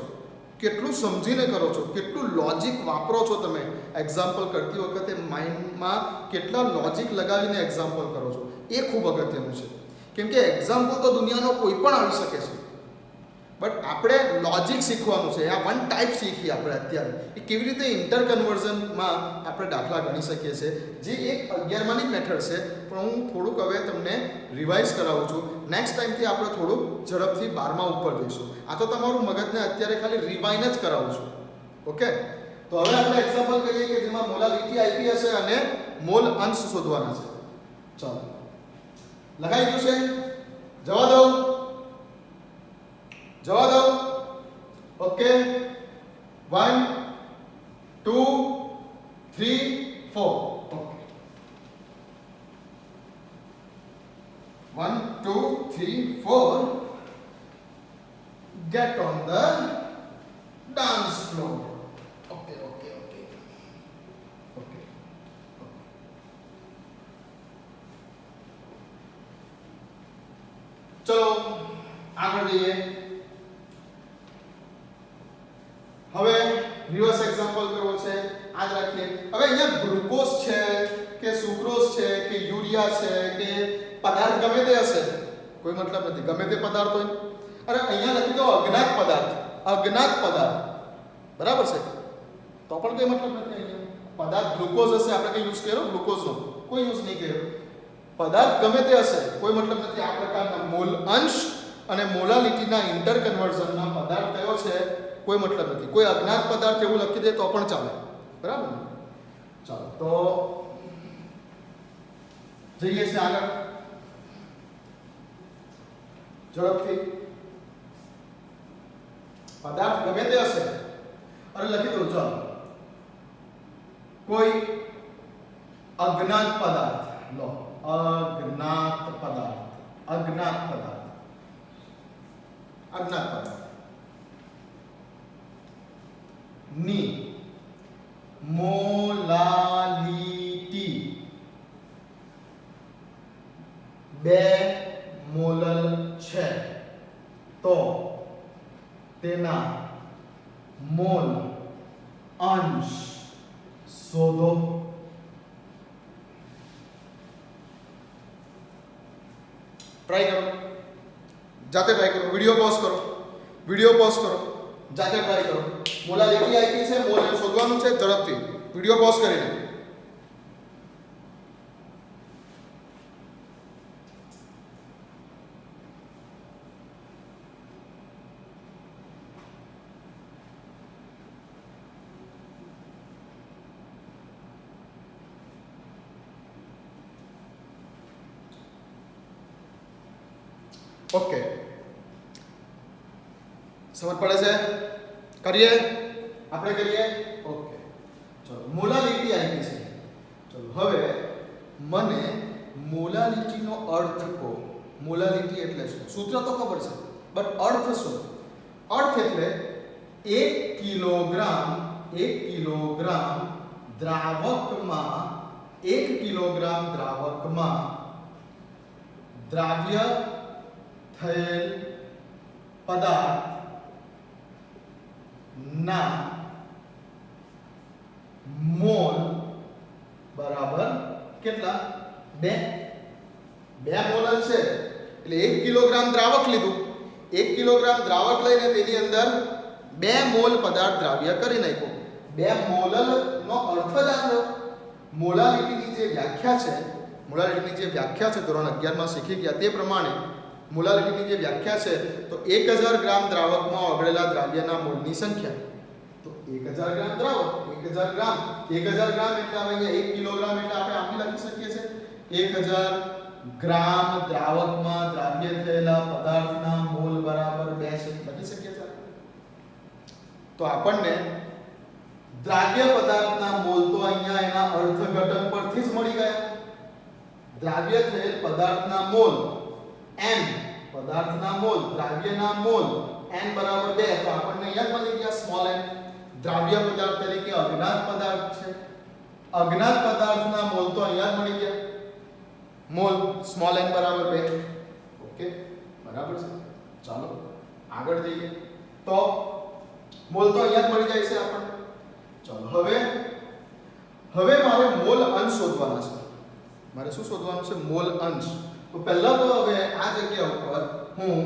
કેટલું સમજીને કરો છો, કેટલું લોજિક વાપરો છો. તમે એક્ઝામ્પલ કરતી વખતે માઇન્ડમાં કેટલા લોજિક લગાવીને એક્ઝામ્પલ કરો છો એ ખૂબ અગત્યનું છે. કેમ કે એક્ઝામ્પલ તો દુનિયાનો કોઈ પણ આવી શકે છે, બટ આપણે લોજિક શીખવાનું છે. આ વન ટાઈપ શીખી આપણે અત્યારે એ કેવી રીતે ઇન્ટર કન્વર્ઝનમાં આપણે દાખલા ગણી શકીએ છીએ, જે એક 11માની મેથડ છે. પણ હું થોડુંક હવે તમને રિવાઇઝ કરાવું છું. નેક્સ્ટ ટાઈમથી આપણે થોડુંક ઝડપથી 12મા ઉપર જઈશું. આ તો તમારું મગજને અત્યારે ખાલી રિવાઇન જ કરાવું છું. ઓકે તો હવે આપણે એક્ઝામ્પલ કરીએ કે જેમાં મોલાલિટી આપી હશે અને મોલ અંશ શોધવાના છે. ચાલો લખાઈ ગયું છે? જવા દો. Okay 1 2 3 4. Okay 1 2 3 4 get on the dance floor. Okay. ચલો આગળ જઈએ. હવે રિવર્સ એક્ઝામ્પલ કરવો છે. આ જ રાખીએ. હવે અહીંયા ગ્લુકોઝ છે કે સુક્રોઝ છે કે યુરિયા છે કે પદાર્થ ગમે તે હશે, કોઈ મતલબ નથી. ગમે તે પદાર્થ હોય. અરે અહીંયા લખી દો અજ્ઞાત પદાર્થ. બરાબર છે? તો પણ કોઈ મતલબ નથી. અહીંયા પદાર્થ ગ્લુકોઝ હશે, આપણે કઈ યુઝ કર્યો ગ્લુકોઝનો? કોઈ યુઝ નહીં કર્યો. પદાર્થ ગમે તે હશે, કોઈ મતલબ નથી. આ પ્રકારના મોલ અંશ અને મોલાલિટીના ઇન્ટર કન્વર્ઝનના પદાર્થ કયો છે કોઈ મતલબ નથી. કોઈ અજ્ઞાત પદાર્થ એવું લખી દે તો પણ ચાલે. બરાબર? ચાલો તો જઈએ છીએ આગળ ઝડપથી. પદાર્થ ગમે તે હશે અને લખી દો. ચાલો કોઈ અજ્ઞાત પદાર્થ લો. અજ્ઞાત પદાર્થ ની મોલાલિટી 2 મોલલ છે તો તેના મોલ અંશ શોધો. ટ્રાય કરો, જાતે ટ્રાય કરો. વિડિયો પોઝ કરો, જાતે ટ્રાય કરો. મોલાલિટી આપી છે, મોલ શોધવાનું છે. ઝડપથી વિડિયો પોઝ કરીને. ઓકે સમજ પડે છે? કરીએ આપણે કરીએ. ઓકે ચલો મોલાલિટી આપી છે. ચલો હવે મને મોલાલિટીનો અર્થ કહો. મોલાલિટી એટલે શું? સૂત્ર તો ખબર છે, બટ અર્થ શું? અર્થ એટલે 1 કિલોગ્રામ દ્રાવકમાં 1 કિલોગ્રામ દ્રાવકમાં દ્રાવ્ય થયેલ પદાર્થ ના મોલ બરાબર કેટલા? 2 મોલ છે. એટલે 1 કિલોગ્રામ દ્રાવક લીધું. 1 કિલોગ્રામ દ્રાવક લઈને તેની અંદર 2 મોલ પદાર્થ દ્રાવ્ય કરી નાખ્યો. 2 મોલલ નો અર્થ જ આ થયો. મોલાલિટીની જે વ્યાખ્યા છે ધોરણ 11 માં શીખી ગયા તે પ્રમાણે મોલાલિટીની જે વ્યાખ્યા છે તો 1000 ગ્રામ દ્રાવકમાં ઓગળેલા દ્રાવ્યના મોલની સંખ્યા. તો 1000 ગ્રામ દ્રાવક 1000 ગ્રામ એટલે હવે અહીંયા 1 કિલોગ્રામ એટલે આપણે આમ લખી શકીએ છીએ 1000 ગ્રામ દ્રાવકમાં દ્રાવ્ય થયેલા પદાર્થના મોલ બરાબર 2 છે લખી શકીએ છીએ. તો આપણને દ્રાવ્ય પદાર્થના મોલ તો અહીંયા એના અર્થઘટન પરથી જ મળી ગયા. દ્રાવ્ય થયેલ પદાર્થના મોલ n, પદાર્થના મોલ દ્રાવ્યના મોલ n બરાબર 2 તો આપણને અહીંયા મળી ગયા સ્મોલ n. દ્રાવ્ય પદાર્થ તરીકે અજ્ઞાત પદાર્થ છે. અજ્ઞાત પદાર્થના મોલ તો અહીંયા જ મળી ગયા. મોલ સ્મોલ n બરાબર 2. ઓકે બરાબર છે. ચાલો આગળ જઈએ. તો મોલ તો અહીંયા જ મળી જાય છે આપણને. ચાલો હવે મારે મોલ અંશ શોધવાના છે. મારે શું શોધવાનું છે? મોલ અંશ. તો પહેલા તો હવે આ જગ્યા ઉપર હું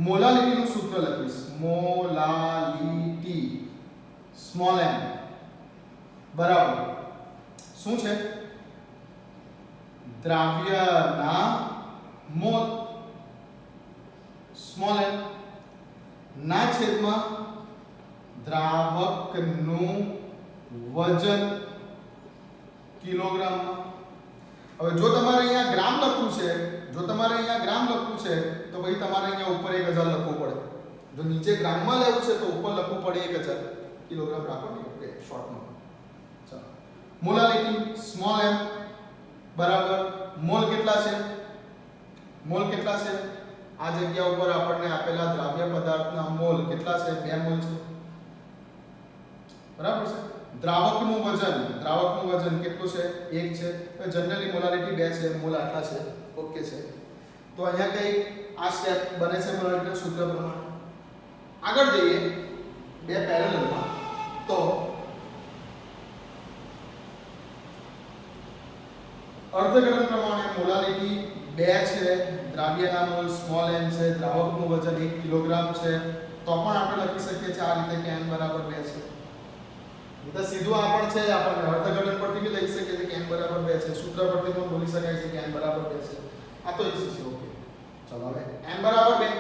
મોલાલિટીનું સૂત્ર લખીશ. મોલાલિટી સ્મોલ m બરાબર શું છે? દ્રાવ્યના મોલ સ્મોલ m ના છેદમાં દ્રાવકનું વજન કિલોગ્રામમાં. હવે જો તમારે અહીંયા ગ્રામ લખવું છે તો પછી તમારે અહીંયા ઉપર 1000 લખવું પડે. જો નીચે ગ્રામમાં લેવું છે તો ઉપર લખવું પડે 1000 કિલોગ્રામ રાખો ને ઓકે શોર્ટમાં. ચાલો મોલાલિટી સ્મોલ m બરાબર મોલ કેટલા છે? આ જગ્યા ઉપર આપણને આપેલા દ્રાવ્ય પદાર્થના મોલ કેટલા છે? 2 મોલ છે. બરાબર છે. દ્રાવકનું વજન કેટલું છે? 1 છે. તો જનરલી મોલાલિટી 2 છે, મોલ આટલા છે. ઓકે છે. તો અહીંયા કઈ આ સ્ટેપ બને છે મોલાલિટીના સૂત્ર પ્રમાણે. આગળ જઈએ 2 પેરેલલમાં. તો અર્થઘટન પ્રમાણે મોલાલિટી 2 છે, દ્રાવ્યના મોલ સ્મોલ n છે, દ્રાવકનું વજન 1 કિલોગ્રામ છે. તો પણ આપણે લખી શકીએ છીએ આ રીતે કે n બરાબર 2 છે. તો સીધું આ પણ છે, આપણને અર્થઘટન પરથી બી લખી શકીએ છીએ કે n બરાબર 2 છે. સૂત્ર પરથી પણ બોલી શકાય છે કે n બરાબર 2 છે. આ તો ઈઝી છે. ઓકે ચલો હવે n બરાબર 2.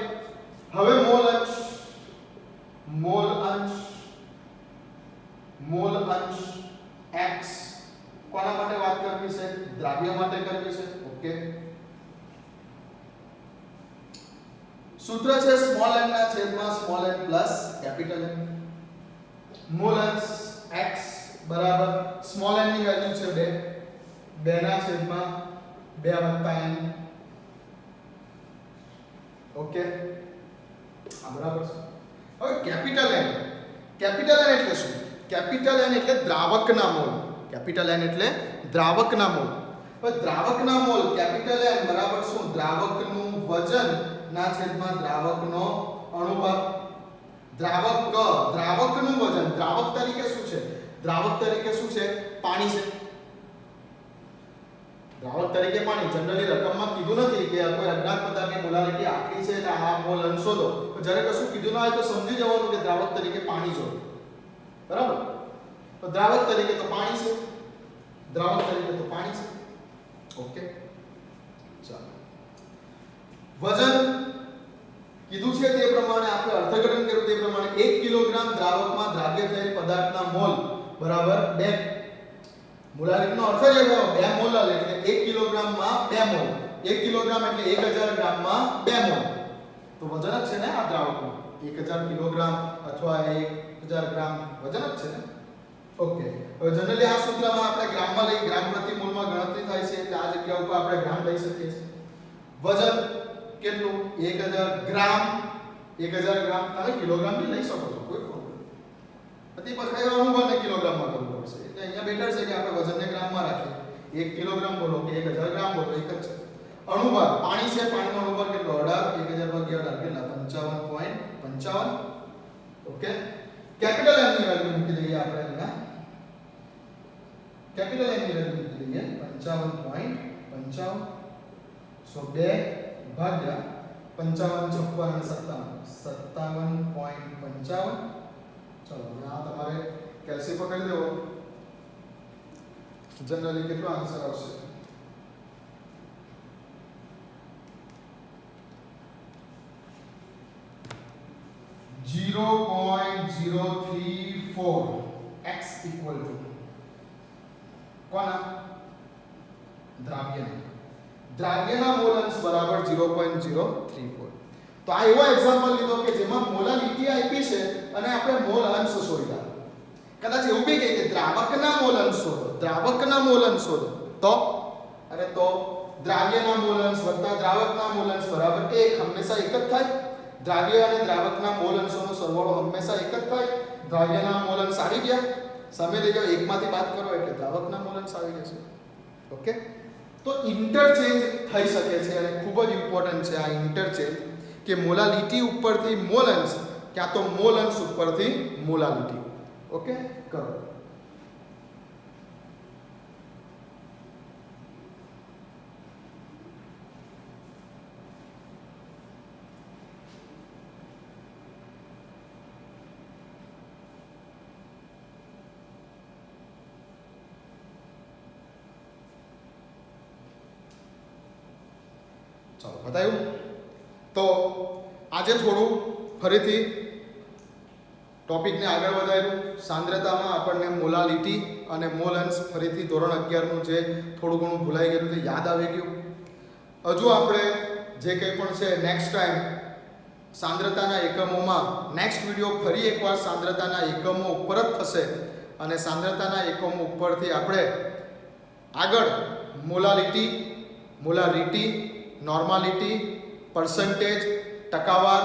હવે મોલ અંશ x કોના માટે વાત કરવી છે? દ્રાવ્ય માટે કરવી છે. ઓકે સૂત્ર છે સ્મોલ n ના છેદમાં small n plus capital N. Mall અંશ x બરાબર સ્મોલ n ની વેલ્યુ છે 2 ના છેદમાં 2 n. ઓકે આ બરાબર છે. હવે કેપિટલ N એટલે શું? કેપિટલ N એટલે દ્રાવકના મોલ. કેપિટલ N એટલે દ્રાવકના મોલ. હવે દ્રાવકના મોલ કેપિટલ N બરાબર શું? દ્રાવકનું વજન ના છેદમાં દ્રાવકનો અણુભાર. દ્રાવકનું વજન દ્રાવક તરીકે શું છે? પાણી છે. દ્રાવક તરીકે પાણી. જનરલી રકમમાં કીધું નથી કે કોઈ અજ્ઞાત પદાર્થની મોલાલિટી આટલી છે એટલે આ મોલ અંશ શોધો. તો જ્યારે કશું કીધું ના હોય તો સમજી જવાનું કે દ્રાવક તરીકે પાણી છે. બરાબર? તો દ્રાવક તરીકે તો પાણી છે. ઓકે ચાલો વજન કીધું છે તે પ્રમાણે આપણે અર્થઘટન કર્યું તે પ્રમાણે 1 કિલોગ્રામ દ્રાવકમાં દ્રાવ્ય થયેલ પદાર્થના મોલ બરાબર 2. મોલાલિટીનો અર્થ જ એવો 2 મોલ એટલે 1 કિલોગ્રામમાં 2 મોલ. 1 કિલોગ્રામ એટલે 1000 ગ્રામમાં 2 મોલ. તો વજન જ છે ને આ દ્રાવકનું. 1000 કિલોગ્રામ અથવા 1000 ગ્રામ વજન જ છે ને. ઓકે હવે જનરલી આ સૂત્રમાં આપણે ગ્રામમાં લઈ ગ્રામ પ્રતિ મોલમાં ગણતરી થાય છે એટલે આ જગ્યા ઉપર આપણે ગ્રામ લઈ શકીએ છીએ. વજન કેટલું? 1000 ગ્રામ. તમે કિલોગ્રામ બી લઈ શકો છો, કોઈ પ્રોબ્લેમ નથી. પણ કઈ અનુમાનને કિલોગ્રામમાં કરવું પડશે એટલે અહીંયા બેટર છે કે આપણે વજનને ગ્રામમાં રાખીએ. 1 કિલોગ્રામ બોલો કે 1000 ગ્રામ બોલો એક જ છે. અણુભાર પાણી છે. પાણીનો અણુભાર કેટલો? 18. 1000 ભાગ્યા 18 કેટલા? 55.55. ઓકે કેપિટલ N ની વેલ્યુ મૂકી દઈએ આપણે અહીંયા. કેપિટલ N ની વેલ્યુ મૂકી દઈએ 55.55. સો 2 ભાગ્યા 55 57.55. ચલો હવે આ તમારે કેલ્સી પકડી દેવો. જનરલી કેટલો આન્સર આવશે? 0.034 x ઇક્વલ ટુ કોના દ્રાવ્યના મોલ અંશ બરાબર 0.034. તો આ એવો એક્ઝામ્પલ લીધો કે જેમાં મોલાલિટી આપી છે અને આપણે મોલ અંશ શોધ્યા. કદાચ એવું બી કહે કે દ્રાવકના મોલ અંશ શોધો, દ્રાવકના મોલ અંશ શોધો, તો દ્રાવ્યના મોલ અંશ વત્તા દ્રાવકના મોલ અંશ બરાબર 1 હંમેશા એક જ થાય. દ્રાવ્ય અને દ્રાવકના મોલ અંશોનો સરવાળો હંમેશા એક જ થાય. દ્રાવ્યના મોલ અંશ આવી ગયા, સામે લઈ જાઓ, એકમાંથી બાદ કરો એટલે દ્રાવકના મોલ અંશ આવી જશે. ઓકે, તો ઇન્ટરચેન્જ થઈ શકે છે અને ખૂબ જ ઇમ્પોર્ટન્ટ છે આ ઇન્ટરચેન્જ, કે મોલાલિટી ઉપરથી મોલ અંશ ક્યાં તો મોલ અંશ ઉપરથી મોલાલિટી. ઓકે, કરો. ચાલો, બતાવ્યું. તો આજે થોડું ફરીથી ટોપિકને આગળ વધાર્યું. સાંદ્રતામાં આપણને મોલાલિટી અને મોલ અંશ ફરીથી ધોરણ 11નું જે થોડું ઘણું ભૂલાઈ ગયેલું તે યાદ આવી ગયું. હજુ આપણે જે કંઈ પણ છે નેક્સ્ટ ટાઈમ સાંદ્રતાના એકમોમાં નેક્સ્ટ વિડીયો ફરી એકવાર સાંદ્રતાના એકમો ઉપર જ થશે અને સાંદ્રતાના એકમો ઉપરથી આપણે આગળ મોલાલિટી, મોલારિટી, નોર્માલિટી, પર્સન્ટેજ, ટકાવાર,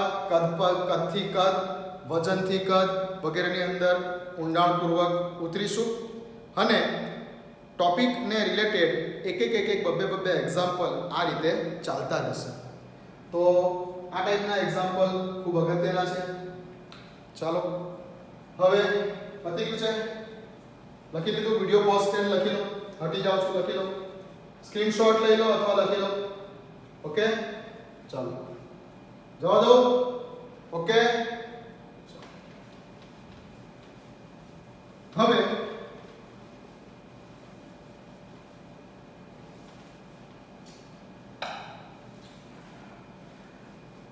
કદથી કદ, વજનથી કદ વગેરેની અંદર ઊંડાણપૂર્વક ઉતરીશું અને ટોપિકને રિલેટેડ એક બબ્બે એક્ઝામ્પલ આ રીતે ચાલતા રહેશે. તો આ ટાઈપના એક્ઝામ્પલ ખૂબ અગત્યના છે. ચાલો, હવે પતી ગયું છે. લખી લીધું? વિડીયો પોઝ કરીને લખી લો. હટી જાઓ છો, લખી લો. સ્ક્રીનશોટ લઈ લો અથવા લખી લો. ઓકે, ચાલો જવા દો. ઓકે, હવે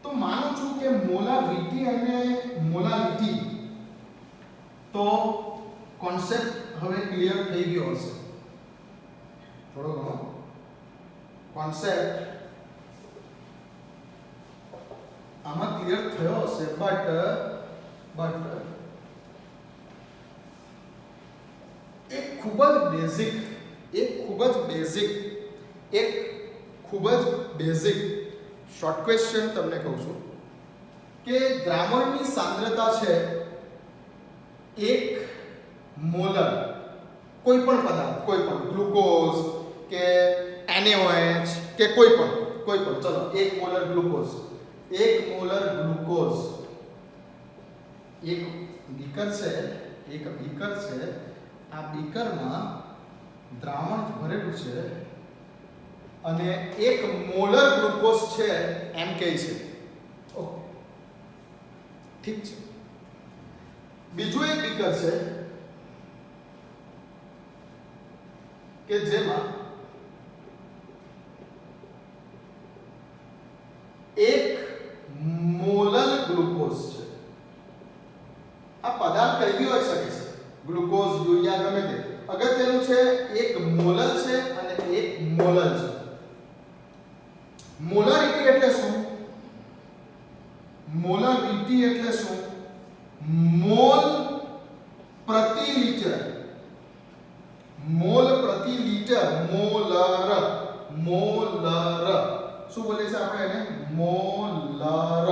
તો માનું છું કે મોલારિટી અને મોલાલિટી તો કોન્સેપ્ટ હવે ક્લિયર થઈ ગયો હશે. થોડો ઘણો કોન્સેપ્ટ આમાં ક્લિયર થયો હશે, બટ એક ખૂબ જ બેઝિક શોર્ટ ક્વેશ્ચન તમને કહું છું કે દ્રાવણની સાંદ્રતા છે 1 મોલર કોઈ પણ પદાર્થ, કોઈ પણ ગ્લુકોઝ કે NaOH કે કોઈ પણ ચલો 1 મોલર ગ્લુકોઝ, 1 મોલર ગ્લુકોઝ એક બીકર છે. આ બીકરમાં દ્રાવણ ભરેલું છે અને 1 મોલર ગ્લુકોઝ છે એમ કહે છે. ઓકે, ઠીક છે. બીજું એક બીકર છે કે જેમાં 1 મોલર ગ્લુકોઝ છે. આ પદાર્થ કઈ બી હોઈ શકે છે, ગ્લુકોઝ, યુરિયા, ગમે તે. અગત્યનું છે 1 મોલર છે અને 1 મોલર છે. મોલારિટી એટલે શું? મોલારિટી એટલે શું? મોલ પ્રતિ લિટર. મોલ પ્રતિ લિટર, મોલર શું બોલે છે આપણે એને? મોલર.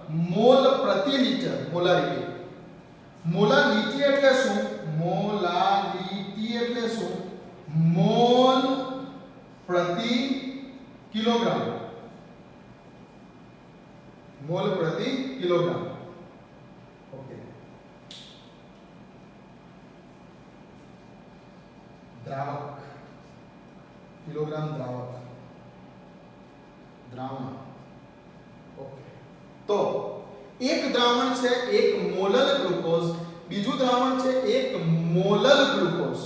મોલ પ્રતિ લિટર, મોલારિટી. મોલાલિટી એટલે શું? મોલાલિટી એટલે શું? મોલ પ્રતિ કિલોગ્રામ. મોલ પ્રતિ કિલોગ્રામ. ઓકે, દ્રાવક, કિલોગ્રામ દ્રાવક, દ્રાવણ. ઓકે, તો એક દ્રાવણ છે 1 મોલર ગ્લુકોઝ, બીજું દ્રાવણ છે 1 મોલર ગ્લુકોઝ.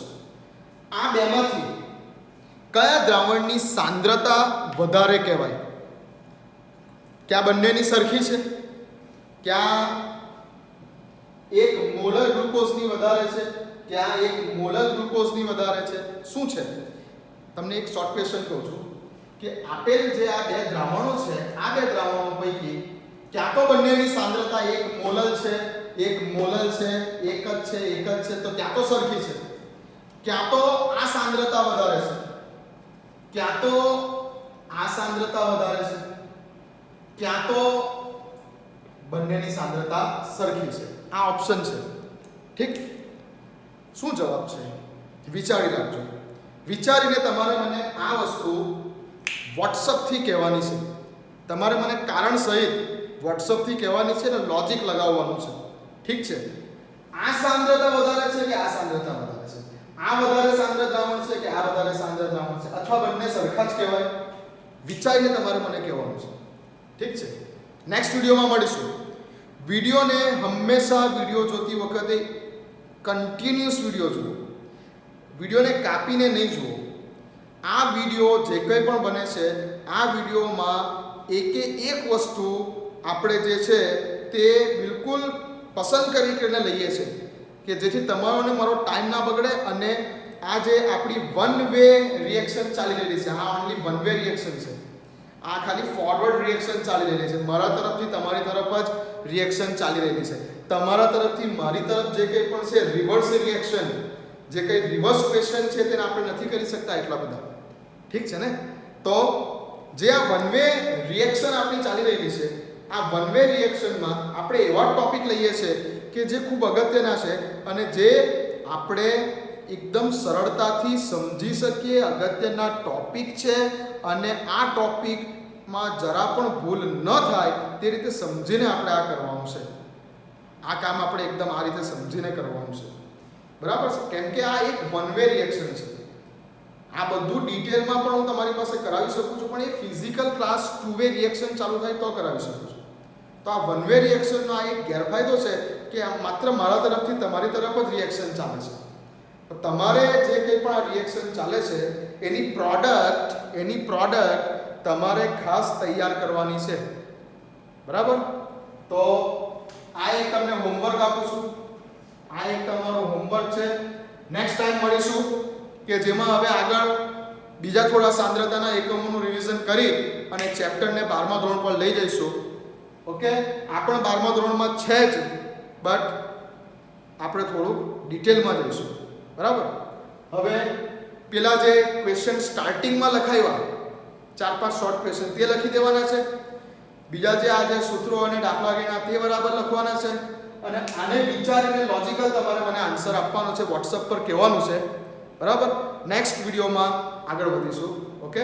આ બેમાંથી કયા દ્રાવણની સાંદ્રતા વધારે કહેવાય? ક્યાં બંનેની સરખી છે? ક્યાં એક મોલર ગ્લુકોઝની વધારે છે, ક્યાં એક મોલર ગ્લુકોઝની વધારે છે. શું છે? તમને એક શોર્ટ ક્વેશ્ચન કહું છું કે આપેલ જે આ બે દ્રાવણો છે, આ બે દ્રાવણો પૈકી ક્યાં તો બંનેની સાંદ્રતા એક મોલર છે, એક મોલર છે, એક જ છે, તો ત્યાં તો સરખી છે. ક્યાં તો આ સાંદ્રતા વધારે છે, ક્યાં તો આ સાંદ્રતા વધારે છે, ક્યાં તો બંનેની સાંદ્રતા સરખી છે. આ ઓપ્શન છે. ઠીક? શું જવાબ છે? વિચારી રાખજો. વિચારીને તમારે મને આ વસ્તુ WhatsApp થી કહેવાની છે. તમારે મને કારણ સહિત WhatsApp થી કહેવાની છે ને લોજિક લગાવવાનું છે. ઠીક છે? આ સાંદ્રતા વધારે છે કે આ સાંદ્રતા વધારે છે, આ વધારે સાંદ્ર દ્રાવણ છે કે આ વધારે સાંદ્ર દ્રાવણ છે, અથવા બંને સરખા જ કહેવાય. વિચારીને તમારે મને કહેવાનું છે. ઠીક છે? નેક્સ્ટ વિડીયોમાં મળીશું. વિડીયોને હંમેશા વિડીયો જોતી વખતે કન્ટિન્યુઅસ વિડીયો જુઓ. વિડીયોને કાપીને નહીં જુઓ. આ વિડીયો જે કંઈ પણ બને છે, આ વિડીયોમાં એકે એક વસ્તુ આપણે જે છે તે બિલકુલ પસંદ કરીને લઈએ છીએ કે જેથી તમારો ને મારો ટાઈમ ના બગડે અને આ જે આપણી વન વે રિએક્શન ચાલી રહેલી છે, આ ઓનલી વન વે રિએક્શન છે. આ ખાલી ફોરવર્ડ રિએક્શન ચાલી રહેલી છે. મારા તરફથી તમારી તરફ જ રિએક્શન ચાલી રહેલી છે. તમારા તરફથી મારી તરફ જે કંઈ પણ છે રિવર્સ રિએક્શન, જે કંઈ રિવર્સ ક્વેશ્ચન છે તેને આપણે નથી કરી શકતા એટલા બધા. ઠીક છે ને? તો જે આ વન વે રિએક્શન આપણી ચાલી રહેલી છે, આ વન વે રિએક્શનમાં આપણે એવા ટોપિક લઈએ છીએ કે જે ખૂબ અગત્યના છે અને જે આપણે એકદમ સરળતાથી સમજી શકીએ. અગત્યના ટોપિક છે અને આ ટોપિકમાં જરા પણ ભૂલ ન થાય તે રીતે સમજીને આપણે આ કરવાનું છે. આ કામ આપણે એકદમ આ રીતે સમજીને કરવાનું છે. બરાબર છે? કેમ કે આ એક વન વે રિએક્શન છે. આ બધું ડિટેલમાં પણ હું તમારી પાસે કરાવી શકું છું, પણ એ physical class two way reaction ચાલુ થાય તો કરાવી શકું છું. તો આ વન વે રિએક્શનનો આ એક ગેરફાયદો છે કે આ માત્ર મારા તરફથી તમારી તરફ જ રિએક્શન ચાલે છે. તો તમારે જે કંઈ પણ આ રિએક્શન ચાલે છે એની પ્રોડક્ટ તમારે ખાસ તૈયાર કરવાની છે. બરાબર? તો આ એક તમને હોમવર્ક આપું છું. આ એક તમારો હોમવર્ક છે. નેક્સ્ટ ટાઈમ મળીશું કે જેમાં હવે આગળ બીજા થોડા સાંદ્રતાના એકમોનું રિવિઝન કરી અને ચેપ્ટરને 12મા ધોરણ પર લઈ જઈશું. ઓકે? આ પણ 12મા ધોરણમાં છે જ, બટ આપણે થોડુંક ડિટેલમાં જઈશું. બરાબર? હવે પેલા જે ક્વેશ્ચન સ્ટાર્ટિંગમાં લખાવ્યા 4-5 શોર્ટ ક્વેશ્ચન તે લખી દેવાના છે. બીજા જે આ જે સૂત્રો અને દાખલા ગણ્યા તે બરાબર લખવાના છે અને આને વિચારીને લોજિકલ તમારે મને આન્સર આપવાનો છે, WhatsApp પર કહેવાનું છે. બરાબર? નેક્સ્ટ વિડીયોમાં આગળ વધીશું. ઓકે?